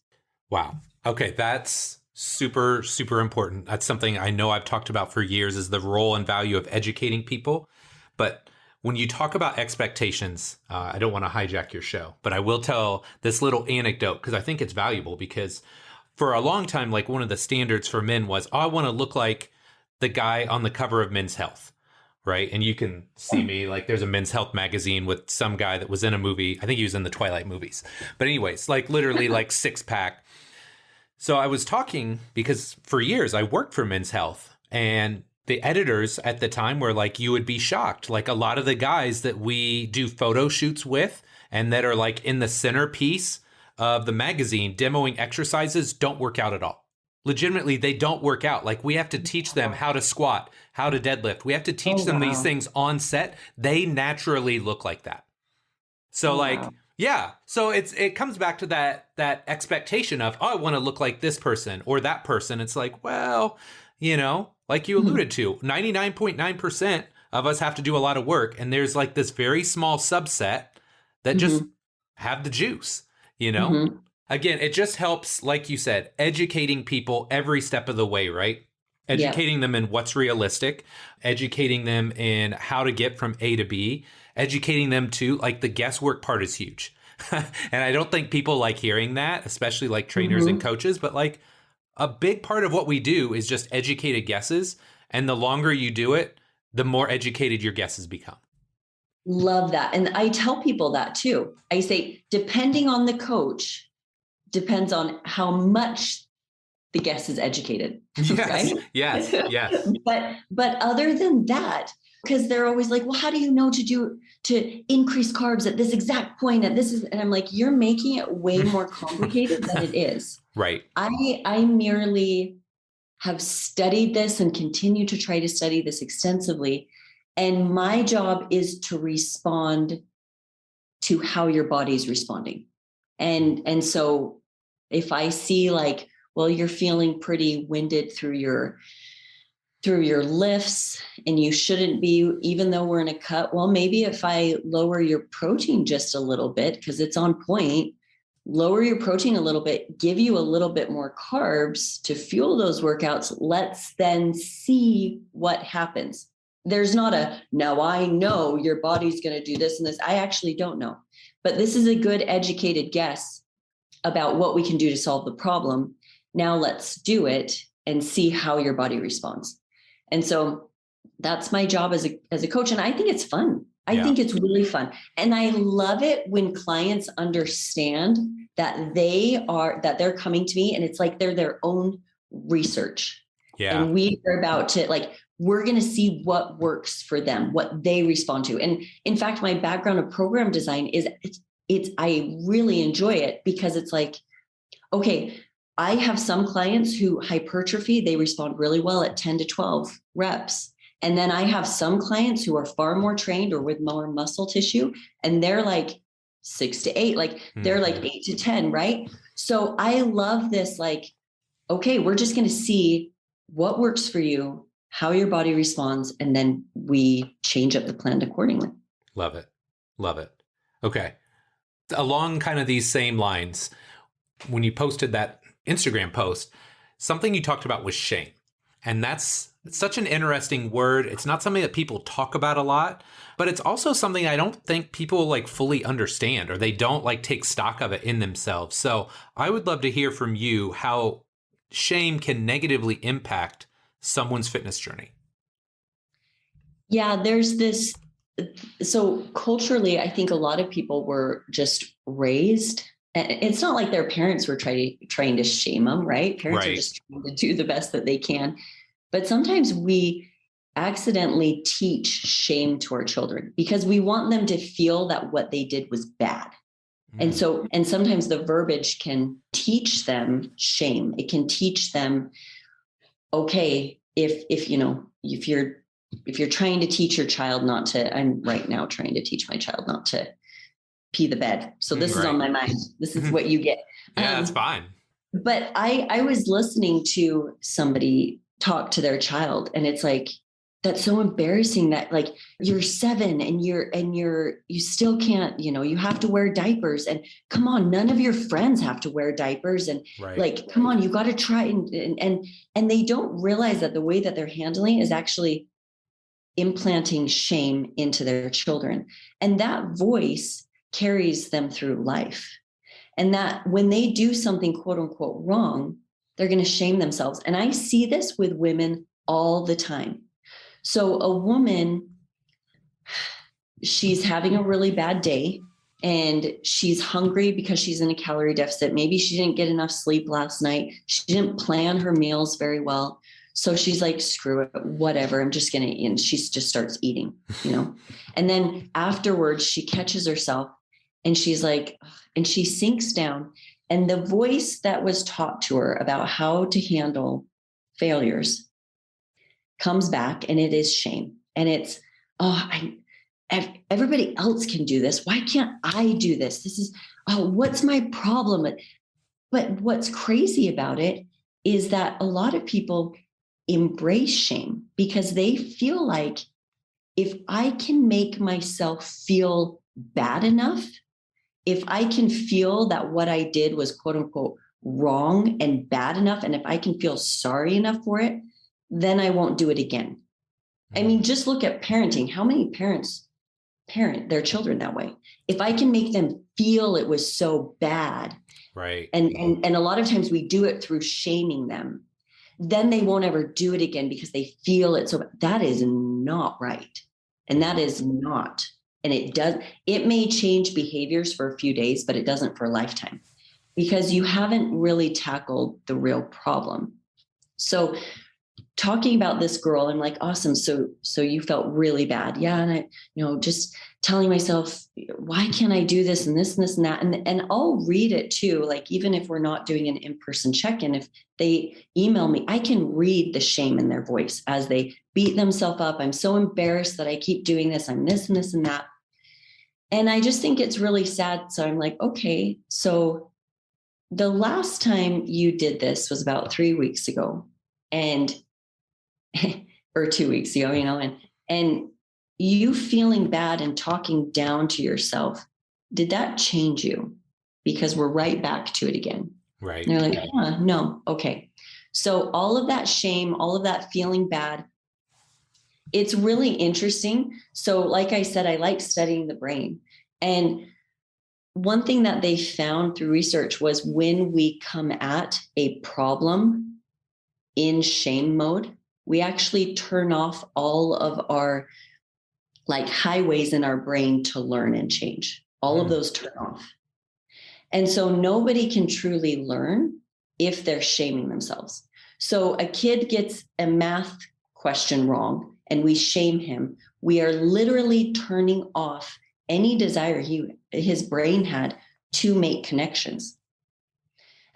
[SPEAKER 2] Wow. Okay. That's super, super important. That's something I know I've talked about for years, is the role and value of educating people. But when you talk about expectations, I don't want to hijack your show, but I will tell this little anecdote because I think it's valuable. Because for a long time, like one of the standards for men was, oh, I want to look like the guy on the cover of Men's Health, right? And you can see me, like there's a Men's Health magazine with some guy that was in a movie. I think he was in the Twilight movies. But anyways, like literally like 6-pack. So I was talking because for years I worked for Men's Health, and the editors at the time were like, you would be shocked. Like a lot of the guys that we do photo shoots with and that are like in the centerpiece of the magazine demoing exercises don't work out at all. Legitimately, they don't work out. Like we have to teach them how to squat, how to deadlift. We have to teach them these things on set. They naturally look like that. So yeah. So it comes back to that expectation of, oh, I want to look like this person or that person. It's like, well, like you alluded to, 99.9% of us have to do a lot of work. And there's like this very small subset that just have the juice, Again, it just helps, like you said, educating people every step of the way, right? Educating them in what's realistic, educating them in how to get from A to B, educating them to like the guesswork part is huge. And I don't think people like hearing that, especially like trainers and coaches, but like a big part of what we do is just educated guesses. And the longer you do it, the more educated your guesses become.
[SPEAKER 1] Love that. And I tell people that too. I say, depending on the coach, depends on how much the guest is educated.
[SPEAKER 2] Yes,
[SPEAKER 1] right?
[SPEAKER 2] yes.
[SPEAKER 1] But other than that, because they're always like, well, how do you know to increase carbs at this exact point? And I'm like, you're making it way more complicated than it is.
[SPEAKER 2] Right.
[SPEAKER 1] I merely have studied this and continue to try to study this extensively. And my job is to respond to how your body's responding. And so if I see like, well, you're feeling pretty winded through your lifts and you shouldn't be, even though we're in a cut, well, maybe if I lower your protein just a little bit, because it's on point, lower your protein a little bit, give you a little bit more carbs to fuel those workouts. Let's then see what happens. There's not now I know your body's going to do this and this. I actually don't know, but this is a good educated guess about what we can do to solve the problem. Now let's do it and see how your body responds. And so that's my job as a coach. And I think it's fun. I think it's really fun. And I love it when clients understand that they're coming to me and it's like they're their own research. Yeah. And we are about to we're going to see what works for them, what they respond to. And in fact, my background of program design is I really enjoy it because it's like, okay, I have some clients who hypertrophy, they respond really well at 10 to 12 reps. And then I have some clients who are far more trained or with more muscle tissue, and they're like 6 to 8, they're like 8 to 10, right? So I love this, okay, we're just going to see what works for you, how your body responds, and then we change up the plan accordingly.
[SPEAKER 2] Love it. Love it. Okay. Along kind of these same lines, when you posted that Instagram post, something you talked about was shame. And that's It's such an interesting word. It's not something that people talk about a lot, but it's also something I don't think people like fully understand, or they don't like take stock of it in themselves. So I would love to hear from you how shame can negatively impact someone's fitness journey.
[SPEAKER 1] Yeah, there's this. So culturally, I think a lot of people were just raised. And it's not like their parents were trying to shame them, right? Parents are
[SPEAKER 2] Right.
[SPEAKER 1] just trying to do the best that they can. But sometimes we accidentally teach shame to our children because we want them to feel that what they did was bad. And sometimes the verbiage can teach them shame. It can teach them, okay, if you're trying to teach your child not to, I'm right now trying to teach my child not to pee the bed. So this is on my mind. This is what you get.
[SPEAKER 2] Yeah, that's fine.
[SPEAKER 1] But I was listening to somebody talk to their child, and it's like, that's so embarrassing that like you're 7 and you still can't, you have to wear diapers, and come on, none of your friends have to wear diapers. And like, come on, you got to try. And they don't realize that the way that they're handling is actually implanting shame into their children. And that voice carries them through life. And that when they do something quote unquote wrong, they're going to shame themselves. And I see this with women all the time. So a woman, she's having a really bad day and she's hungry because she's in a calorie deficit. Maybe she didn't get enough sleep last night. She didn't plan her meals very well. So she's like, screw it, whatever. I'm just going to eat. And she just starts eating, and then afterwards she catches herself and she's like, and she sinks down. And the voice that was taught to her about how to handle failures comes back, and it is shame. And it's, everybody else can do this. Why can't I do this? This is, what's my problem? But what's crazy about it is that a lot of people embrace shame because they feel like if I can make myself feel bad enough, if I can feel that what I did was quote unquote wrong and bad enough, and if I can feel sorry enough for it, then I won't do it again. I mean, just look at parenting. How many parents parent their children that way? If I can make them feel it was so bad,
[SPEAKER 2] right?
[SPEAKER 1] And a lot of times we do it through shaming them, then they won't ever do it again because they feel it. So that is not right. And that is not. And it may change behaviors for a few days, but it doesn't for a lifetime because you haven't really tackled the real problem. So talking about this girl, I'm like, awesome. So you felt really bad. Yeah. And I, just telling myself, why can't I do this and this and this and that? And I'll read it too. Like, even if we're not doing an in-person check-in, if they email me, I can read the shame in their voice as they beat themselves up. I'm so embarrassed that I keep doing this. I'm this and this and that. And I just think it's really sad. So I'm like, okay, so the last time you did this was about 3 weeks ago. And or 2 weeks ago, and you feeling bad and talking down to yourself, did that change you? Because we're right back to it again.
[SPEAKER 2] Right.
[SPEAKER 1] And they're like, no. Okay. So all of that shame, all of that feeling bad, it's really interesting. So like I said, I like studying the brain. And one thing that they found through research was when we come at a problem in shame mode, we actually turn off all of our like highways in our brain to learn and change. All of those turn off. And so nobody can truly learn if they're shaming themselves. So a kid gets a math question wrong and we shame him. We are literally turning off any desire his brain had to make connections.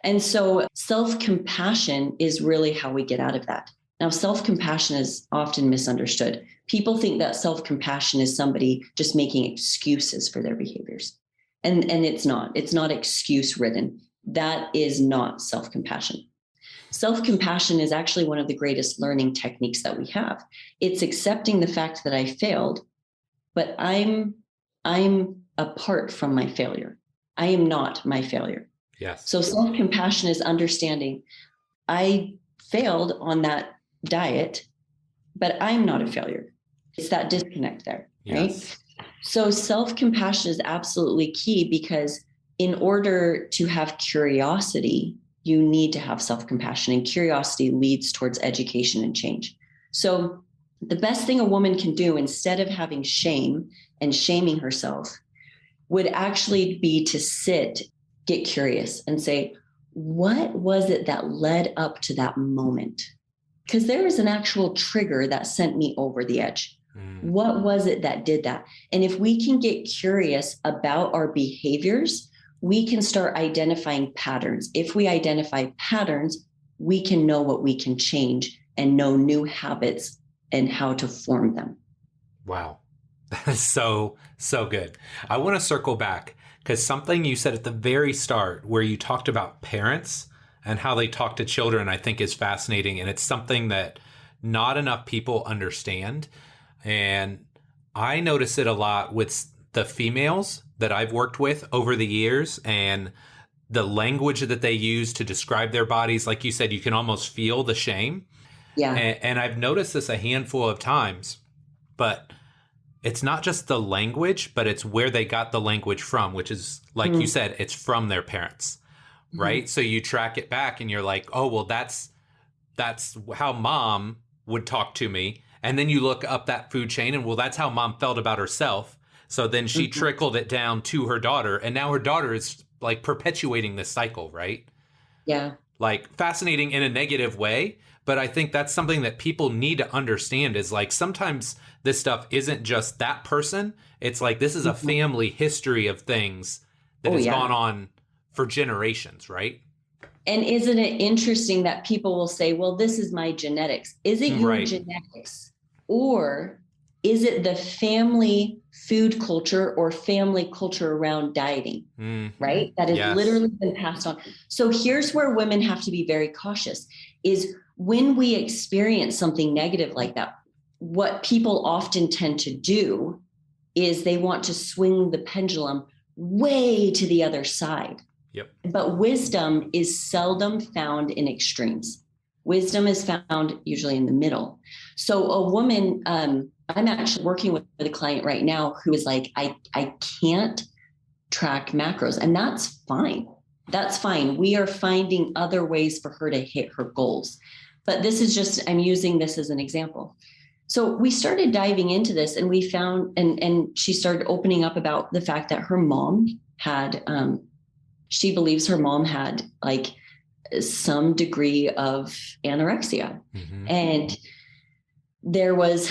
[SPEAKER 1] And so self-compassion is really how we get out of that. Now, self-compassion is often misunderstood. People think that self-compassion is somebody just making excuses for their behaviors. And it's not. It's not excuse-ridden. That is not self-compassion. Self-compassion is actually one of the greatest learning techniques that we have. It's accepting the fact that I failed, but I'm apart from my failure. I am not my failure.
[SPEAKER 2] Yes.
[SPEAKER 1] So self-compassion is understanding I failed on that diet, but I'm not a failure. It's that disconnect there, right?
[SPEAKER 2] Yes.
[SPEAKER 1] So self-compassion is absolutely key, because in order to have curiosity, you need to have self-compassion, and curiosity leads towards education and change. So the best thing a woman can do, instead of having shame and shaming herself, would actually be to sit, get curious, and say, what was it that led up to that moment? Because there is an actual trigger that sent me over the edge. What was it that did that? And if we can get curious about our behaviors, we can start identifying patterns. If we identify patterns, we can know what we can change and know new habits and how to form them.
[SPEAKER 2] Wow. So good. I want to circle back, because something you said at the very start where you talked about parents and how they talk to children, I think is fascinating. And it's something that not enough people understand. And I notice it a lot with the females that I've worked with over the years, and the language that they use to describe their bodies. Like you said, you can almost feel the shame.
[SPEAKER 1] Yeah.
[SPEAKER 2] And I've noticed this a handful of times, but it's not just the language, but it's where they got the language from, which is, like you said, it's from their parents, right? So you track it back and you're like, oh, well, that's how mom would talk to me. And then you look up that food chain and, well, that's how mom felt about herself. So then she trickled it down to her daughter. And now her daughter is like perpetuating this cycle, right?
[SPEAKER 1] Yeah.
[SPEAKER 2] Like fascinating in a negative way. But I think that's something that people need to understand, is like sometimes this stuff isn't just that person. It's like this is a family history of things that has gone on for generations, right?
[SPEAKER 1] And isn't it interesting that people will say, well, this is my genetics. Is it your genetics? Or is it the family food culture or family culture around dieting, right? That has literally been passed on. So here's where women have to be very cautious, is when we experience something negative like that, what people often tend to do is they want to swing the pendulum way to the other side.
[SPEAKER 2] Yep.
[SPEAKER 1] But wisdom is seldom found in extremes. Wisdom is found usually in the middle. So a woman, I'm actually working with a client right now who is like, I can't track macros, and that's fine. That's fine. We are finding other ways for her to hit her goals. But this is just, I'm using this as an example. So we started diving into this, and we found, and she started opening up about the fact that her mom had, she believes her mom had like some degree of anorexia. And there was,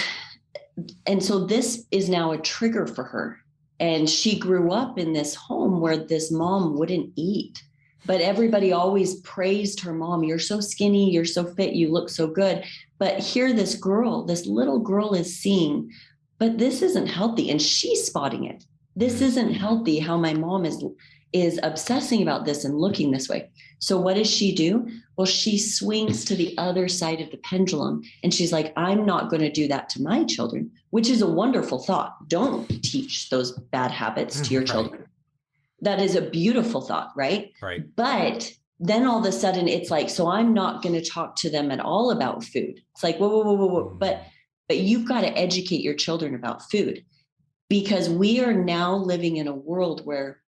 [SPEAKER 1] and so this is now a trigger for her. And she grew up in this home where this mom wouldn't eat, but everybody always praised her mom. You're so skinny, you're so fit, you look so good. But here this girl, this little girl is seeing, but this isn't healthy. And she's spotting it. This isn't healthy, how my mom is obsessing about this and looking this way. So what does she do? Well, she swings to the other side of the pendulum, and she's like, I'm not going to do that to my children, which is a wonderful thought. Don't teach those bad habits to your children. That is a beautiful thought, right?
[SPEAKER 2] Right.
[SPEAKER 1] But then all of a sudden it's like, so I'm not going to talk to them at all about food. It's like, whoa. But you've got to educate your children about food, because we are now living in a world where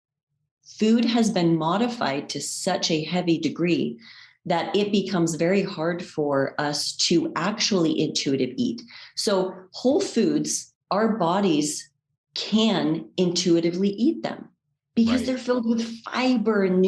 [SPEAKER 1] food has been modified to such a heavy degree that it becomes very hard for us to actually intuitive eat. So whole foods, our bodies can intuitively eat them because they're filled with fiber and,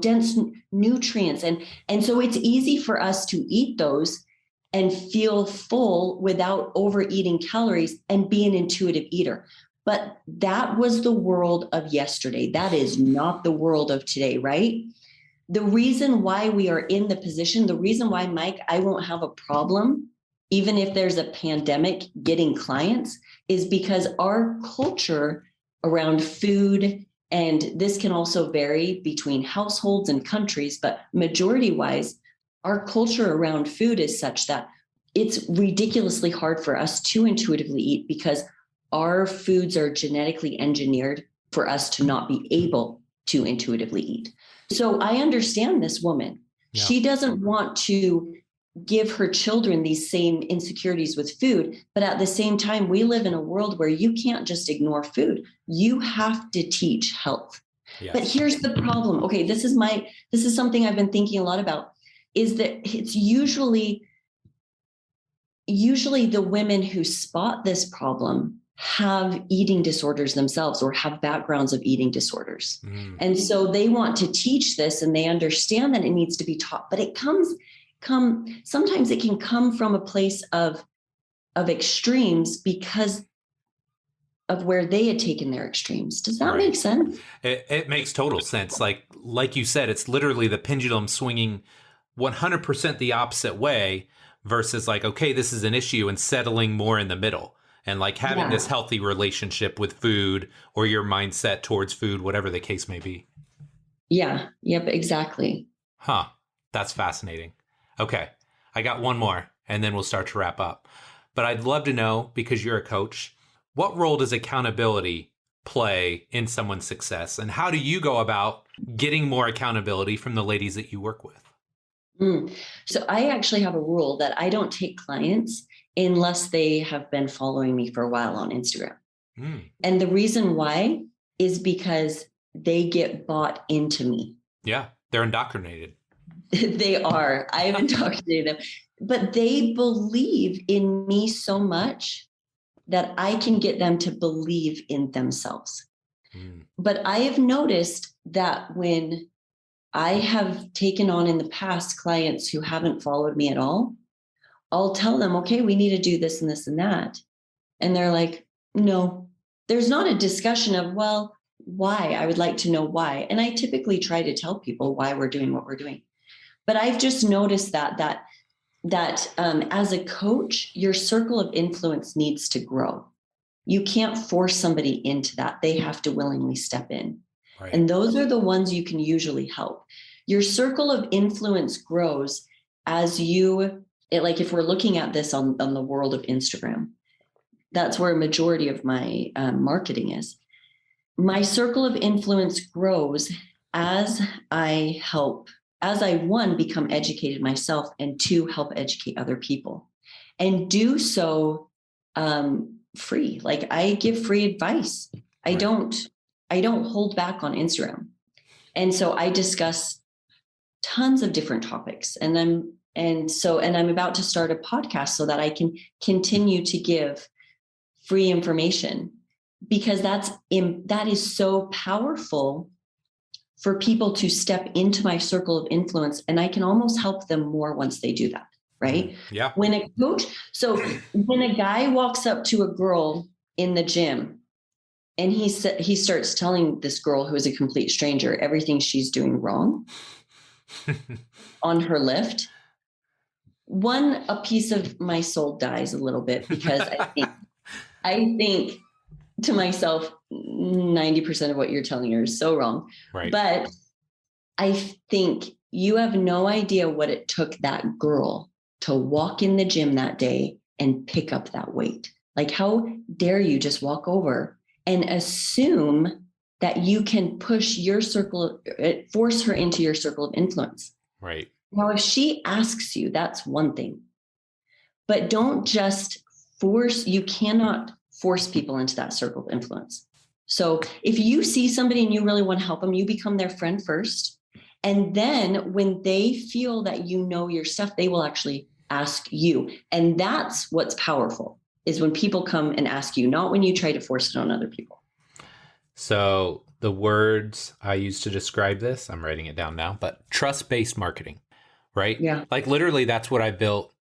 [SPEAKER 1] dense nutrients. And so it's easy for us to eat those and feel full without overeating calories and be an intuitive eater. But that was the world of yesterday. That is not the world of today, right? The reason why we are in the position, the reason why, Mike, I won't have a problem, even if there's a pandemic, getting clients, is because our culture around food, and this can also vary between households and countries, but majority-wise, our culture around food is such that it's ridiculously hard for us to intuitively eat, because our foods are genetically engineered for us to not be able to intuitively eat. So I understand this woman. Yeah. She doesn't want to give her children these same insecurities with food. But at the same time, we live in a world where you can't just ignore food. You have to teach health. Yes. But here's the problem. Okay, this is something I've been thinking a lot about, is that it's usually the women who spot this problem have eating disorders themselves or have backgrounds of eating disorders. And so they want to teach this, and they understand that it needs to be taught, but it sometimes it can come from a place of extremes because of where they had taken their extremes. Does that make sense?
[SPEAKER 2] It makes total sense. Like you said, it's literally the pendulum swinging 100% the opposite way versus like, okay, this is an issue, and settling more in the middle and like having this healthy relationship with food or your mindset towards food, whatever the case may be.
[SPEAKER 1] Yeah. Yep. Exactly.
[SPEAKER 2] Huh. That's fascinating. Okay. I got one more and then we'll start to wrap up. But I'd love to know, because you're a coach, what role does accountability play in someone's success? And how do you go about getting more accountability from the ladies that you work with?
[SPEAKER 1] So I actually have a rule that I don't take clients unless they have been following me for a while on Instagram. And the reason why is because they get bought into me.
[SPEAKER 2] Yeah, they're indoctrinated.
[SPEAKER 1] They are. I've indoctrinated them. But they believe in me so much that I can get them to believe in themselves. But I have noticed that when I have taken on in the past clients who haven't followed me at all, I'll tell them, okay, we need to do this and this and that. And they're like, no. There's not a discussion of, well, why? I would like to know why. And I typically try to tell people why we're doing what we're doing. But I've just noticed that as a coach, your circle of influence needs to grow. You can't force somebody into that. They have to willingly step in. Right. And those are the ones you can usually help. Your circle of influence grows as like if we're looking at this on the world of Instagram, that's where a majority of my marketing is. My circle of influence grows as I one, become educated myself, and two, help educate other people, and do so free. Like I give free advice. Right. I don't hold back on Instagram. And so I discuss tons of different topics, and I'm about to start a podcast so that I can continue to give free information, because that is so powerful for people to step into my circle of influence, and I can almost help them more once they do that, right?
[SPEAKER 2] Yeah.
[SPEAKER 1] When a guy walks up to a girl in the gym and he starts telling this girl, who is a complete stranger, everything she's doing wrong on her lift, a piece of my soul dies a little bit, because I think to myself, 90% of what you're telling her is so wrong. Right. But I think you have no idea what it took that girl to walk in the gym that day and pick up that weight. Like, how dare you just walk over and assume that you can force her into your circle of influence. Right. Now, if she asks you, that's one thing, but don't just you cannot force people into that circle of influence. So if you see somebody and you really want to help them, you become their friend first. And then when they feel that you know your stuff, they will actually ask you. And that's what's powerful, is when people come and ask you, not when you try to force it on other people.
[SPEAKER 2] So the words I use to describe this, I'm writing it down now, but trust-based marketing, right? Yeah. Like literally that's what I built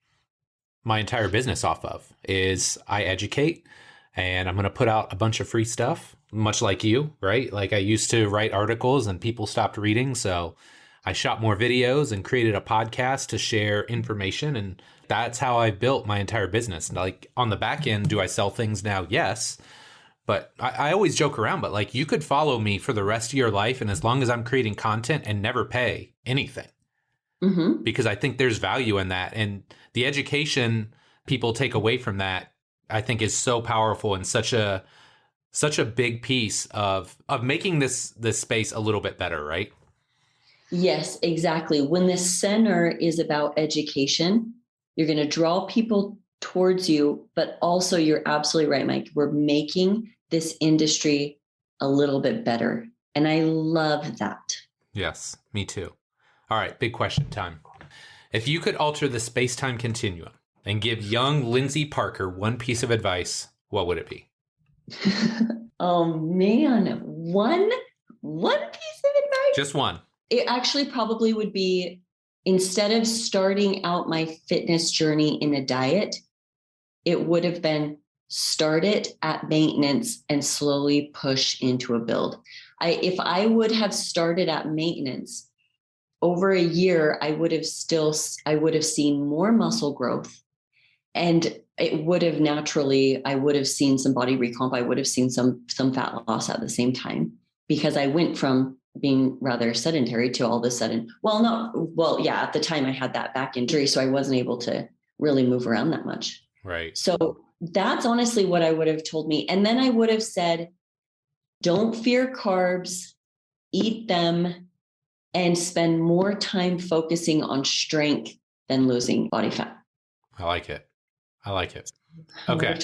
[SPEAKER 2] my entire business off of, is I educate, and I'm going to put out a bunch of free stuff, much like you, right? Like I used to write articles and people stopped reading. So I shot more videos and created a podcast to share information. And that's how I built my entire business. Like on the back end, do I sell things now? Yes. But I always joke around, but like you could follow me for the rest of your life, and as long as I'm creating content, and never pay anything, because I think there's value in that. And the education people take away from that, I think, is so powerful, and such a big piece of making this space a little bit better, right?
[SPEAKER 1] Yes, exactly. When the center is about education, You're going to draw people towards you, but also you're absolutely right, Mike. We're making this industry a little bit better. And I love that.
[SPEAKER 2] Yes, me too. All right, big question time. If you could alter the space-time continuum and give young Lindsay Parker one piece of advice, what would it be?
[SPEAKER 1] Oh man, one piece of advice?
[SPEAKER 2] Just one.
[SPEAKER 1] It actually probably would be, instead of starting out my fitness journey in a diet, it would have been start it at maintenance and slowly push into a build. If I would have started at maintenance over a year, I would have seen more muscle growth, and it would have naturally, I would have seen some body recomp. I would have seen some fat loss at the same time, because I went from being rather sedentary to all of a sudden, at the time I had that back injury, so I wasn't able to really move around that much.
[SPEAKER 2] Right.
[SPEAKER 1] So that's honestly what I would have told me. And then I would have said, don't fear carbs, eat them, and spend more time focusing on strength than losing body fat.
[SPEAKER 2] I like it. Okay.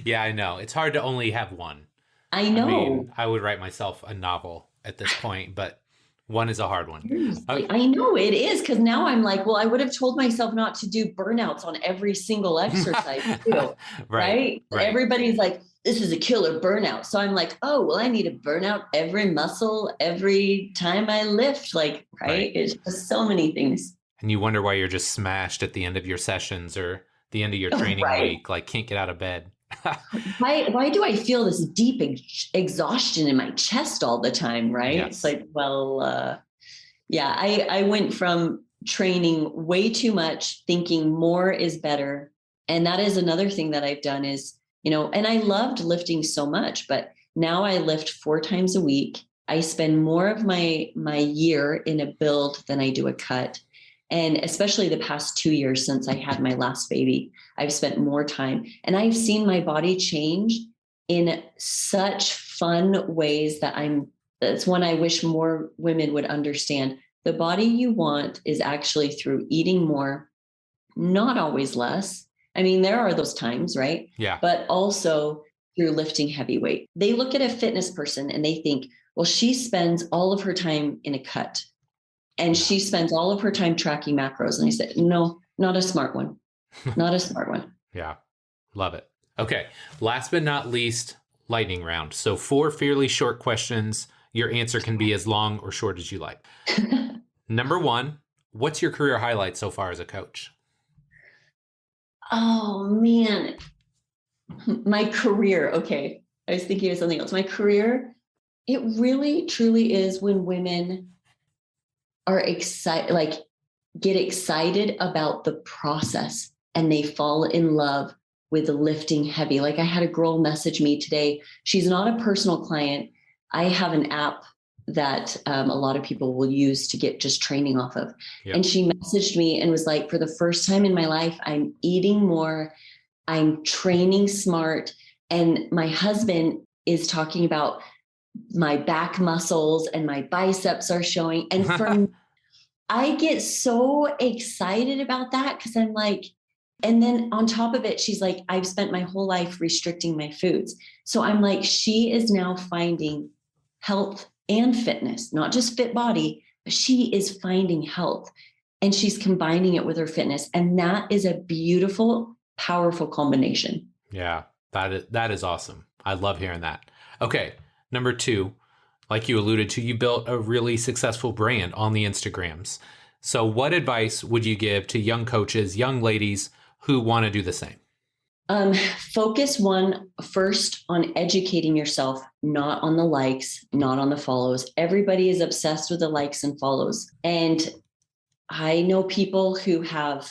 [SPEAKER 2] Yeah, I know. It's hard to only have one.
[SPEAKER 1] I know.
[SPEAKER 2] I mean, I would write myself a novel at this point, but one is a hard one.
[SPEAKER 1] I know it is, because now I'm like, well, I would have told myself not to do burnouts on every single exercise too, right? Everybody's like, this is a killer burnout. So I'm like, oh, well, I need to burn out every muscle every time I lift, right? It's just so many things.
[SPEAKER 2] And you wonder why you're just smashed at the end of your sessions or the end of your training week, can't get out of bed.
[SPEAKER 1] Why do I feel this deep exhaustion in my chest all the time, right?
[SPEAKER 2] Yes.
[SPEAKER 1] It's I went from training way too much, thinking more is better. And that is another thing that I've done is, and I loved lifting so much, but now I lift 4 times a week. I spend more of my year in a build than I do a cut. And especially the past 2 years since I had my last baby, I've spent more time, and I've seen my body change in such fun ways that's one I wish more women would understand. The body you want is actually through eating more, not always less. I mean, there are those times, right?
[SPEAKER 2] Yeah.
[SPEAKER 1] But also through lifting heavy weight. They look at a fitness person and they think, well, she spends all of her time in a cut, and she spends all of her time tracking macros. And I said, no, not a smart one. Not a smart one.
[SPEAKER 2] Yeah. Love it. Okay. Last but not least, lightning round. So 4 fairly short questions. Your answer can be as long or short as you like. Number 1, what's your career highlight so far as a coach?
[SPEAKER 1] Oh, man. My career. Okay. I was thinking of something else. My career, it really, truly is when women are excited, get excited about the process, and they fall in love with lifting heavy. I had a girl message me today. She's not a personal client. I have an app that a lot of people will use to get just training off of. Yep. And she messaged me and was like, for the first time in my life, I'm eating more, I'm training smart. And my husband is talking about my back muscles and my biceps are showing. And I get so excited about that, because I'm like, and then on top of it, she's like, I've spent my whole life restricting my foods. So I'm like, she is now finding health and fitness, not just fit body, but she is finding health, and she's combining it with her fitness. And that is a beautiful, powerful combination.
[SPEAKER 2] Yeah, that is awesome. I love hearing that. Okay. Number 2, like you alluded to, you built a really successful brand on the Instagrams. So what advice would you give to young coaches, young ladies who want to do the same?
[SPEAKER 1] Focus first on educating yourself, not on the likes, not on the follows. Everybody is obsessed with the likes and follows. And I know people who have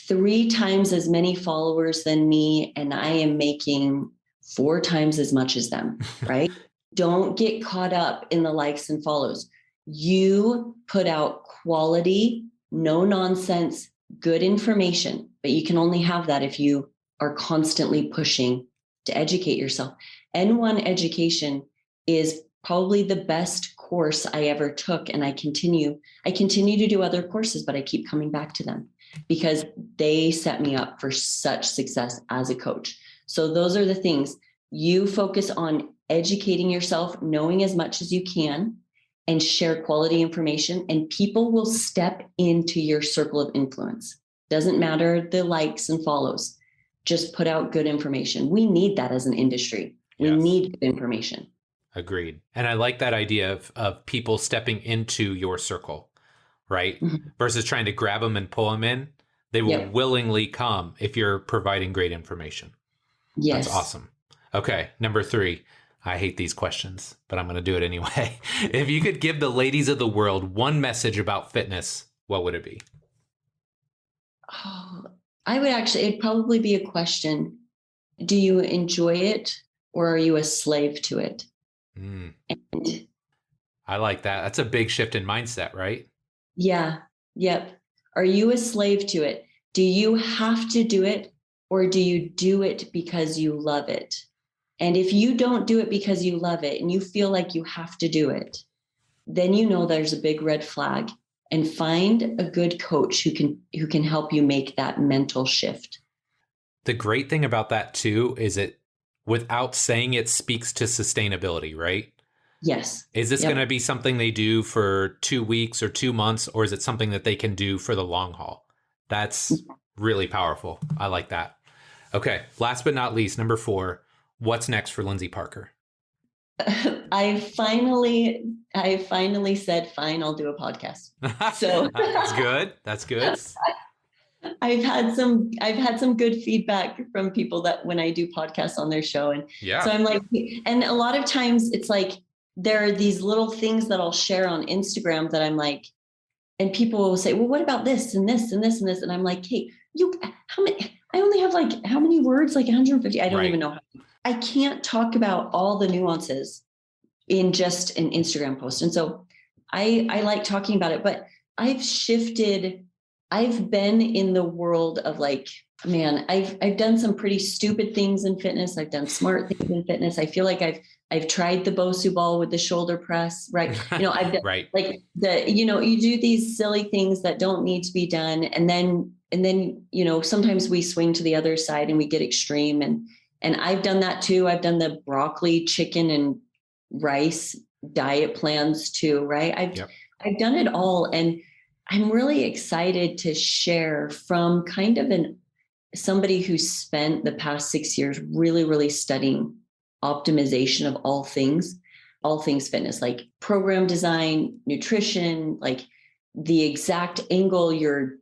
[SPEAKER 1] 3 times as many followers than me, and I am making 4 times as much as them, right? Don't get caught up in the likes and follows. You put out quality, no nonsense, good information, but you can only have that if you are constantly pushing to educate yourself. N1 education is probably the best course I ever took. And I continue to do other courses, but I keep coming back to them because they set me up for such success as a coach. So those are the things. You focus on educating yourself, knowing as much as you can, and share quality information, and people will step into your circle of influence. Doesn't matter the likes and follows. Just put out good information. We need that as an industry. We need good information.
[SPEAKER 2] Agreed. And I like that idea of people stepping into your circle, right? Mm-hmm. Versus trying to grab them and pull them in. They will willingly come if you're providing great information.
[SPEAKER 1] Yes.
[SPEAKER 2] That's awesome. Okay. Number 3. I hate these questions, but I'm going to do it anyway. If you could give the ladies of the world one message about fitness, what would it be?
[SPEAKER 1] Oh, it'd probably be a question. Do you enjoy it or are you a slave to it?
[SPEAKER 2] And I like that. That's a big shift in mindset, right?
[SPEAKER 1] Yeah. Yep. Are you a slave to it? Do you have to do it or do you do it because you love it? And if you don't do it because you love it and you feel like you have to do it, then you know there's a big red flag, and find a good coach who can help you make that mental shift.
[SPEAKER 2] The great thing about that too is it, without saying it, speaks to sustainability, right?
[SPEAKER 1] Yes.
[SPEAKER 2] Is this going to be something they do for 2 weeks or 2 months, or is it something that they can do for the long haul? That's really powerful. I like that. Okay. Last but not least, number 4. What's next for Lindsay Parker?
[SPEAKER 1] I finally said, fine, I'll do a podcast. So
[SPEAKER 2] that's good. That's good.
[SPEAKER 1] I've had some good feedback from people that when I do podcasts on their show. And so I'm like, and a lot of times it's like, there are these little things that I'll share on Instagram that I'm like, and people will say, well, what about this and this and this and this? And I'm like, hey, I only have like, how many words? Like 150. I don't even know. I can't talk about all the nuances in just an Instagram post. And so I like talking about it, but I've been in the world of like, man, I've done some pretty stupid things in fitness. I've done smart things in fitness. I feel like I've tried the Bosu ball with the shoulder press, right? I've done like you do these silly things that don't need to be done. And then, sometimes we swing to the other side and we get extreme. And I've done that too. I've done the broccoli, chicken, and rice diet plans too, right? I've done it all. And I'm really excited to share from kind of somebody who spent the past 6 years really, really studying optimization of all things fitness, like program design, nutrition, like the exact angle your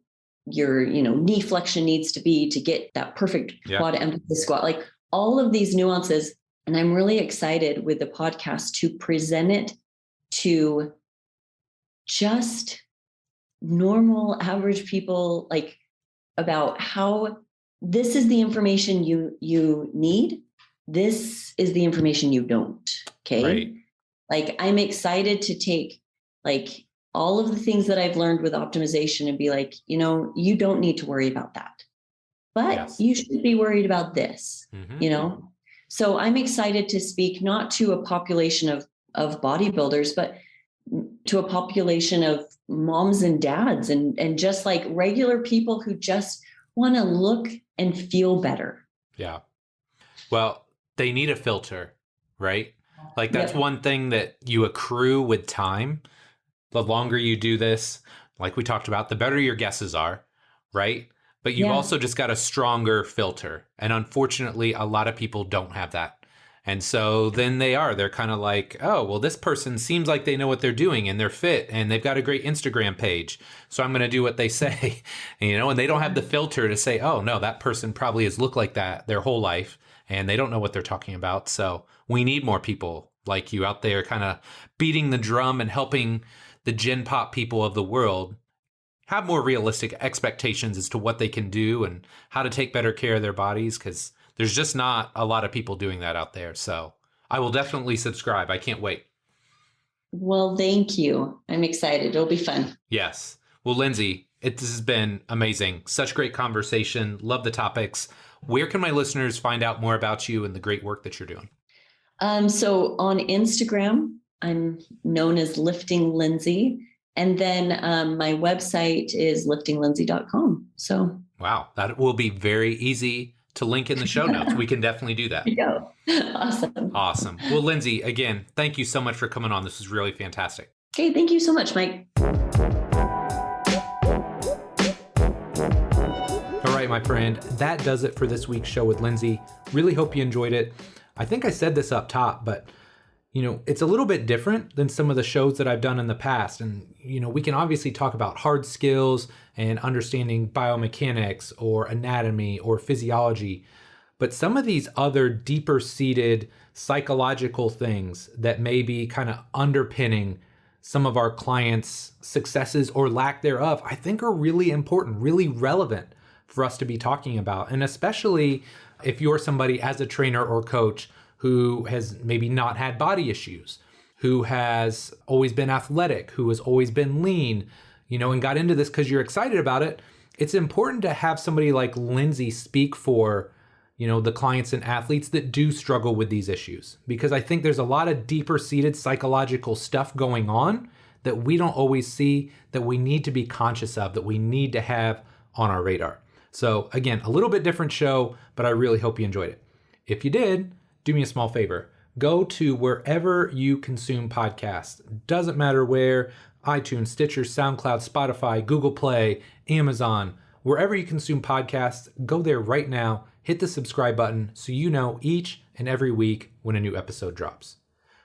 [SPEAKER 1] knee flexion needs to be to get that perfect quad emphasis squat, like all of these nuances. And I'm really excited with the podcast to present it to just normal, average people, like about how this is the information you need. This is the information you don't. Okay.
[SPEAKER 2] Right.
[SPEAKER 1] Like I'm excited to take like all of the things that I've learned with optimization and be like, you don't need to worry about that, but you should be worried about this, So I'm excited to speak not to a population of bodybuilders, but to a population of moms and dads and just like regular people who just want to look and feel better.
[SPEAKER 2] Yeah. Well, they need a filter, right? Like that's one thing that you accrue with time. The longer you do this, like we talked about, the better your guesses are, right? But you've also just got a stronger filter. And unfortunately, a lot of people don't have that. And so then they're kind of like, oh, well, this person seems like they know what they're doing and they're fit and they've got a great Instagram page. So I'm going to do what they say, and they don't have the filter to say, oh, no, that person probably has looked like that their whole life and they don't know what they're talking about. So we need more people like you out there kind of beating the drum and helping the Gen Pop people of the world have more realistic expectations as to what they can do and how to take better care of their bodies, because there's just not a lot of people doing that out there. So I will definitely subscribe. I can't wait.
[SPEAKER 1] Well, thank you. I'm excited. It'll be fun.
[SPEAKER 2] Yes. Well, Lindsay, this has been amazing. Such great conversation. Love the topics. Where can my listeners find out more about you and the great work that you're doing?
[SPEAKER 1] So on Instagram, I'm known as Lifting Lindsay. And then my website is liftinglindsay.com. So
[SPEAKER 2] wow, that will be very easy to link in the show notes. We can definitely do that.
[SPEAKER 1] There you go. Awesome.
[SPEAKER 2] Awesome. Well, Lindsay, again, thank you so much for coming on. This was really fantastic.
[SPEAKER 1] Okay, thank you so much, Mike.
[SPEAKER 2] All right, my friend, that does it for this week's show with Lindsay. Really hope you enjoyed it. I think I said this up top, but it's a little bit different than some of the shows that I've done in the past. And, we can obviously talk about hard skills and understanding biomechanics or anatomy or physiology. But some of these other deeper seated psychological things that may be kind of underpinning some of our clients' successes or lack thereof, I think are really important, really relevant for us to be talking about. And especially if you're somebody as a trainer or coach who has maybe not had body issues, who has always been athletic, who has always been lean, and got into this because you're excited about it. It's important to have somebody like Lindsay speak for, the clients and athletes that do struggle with these issues, because I think there's a lot of deeper seated psychological stuff going on that we don't always see, that we need to be conscious of, that we need to have on our radar. So again, a little bit different show, but I really hope you enjoyed it. If you did, do me a small favor. Go to wherever you consume podcasts. Doesn't matter where, iTunes, Stitcher, SoundCloud, Spotify, Google Play, Amazon, wherever you consume podcasts, go there right now, hit the subscribe button so you know each and every week when a new episode drops.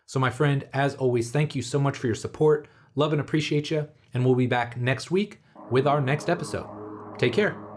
[SPEAKER 2] So my friend, as always, thank you so much for your support. Love and appreciate you. And we'll be back next week with our next episode. Take care.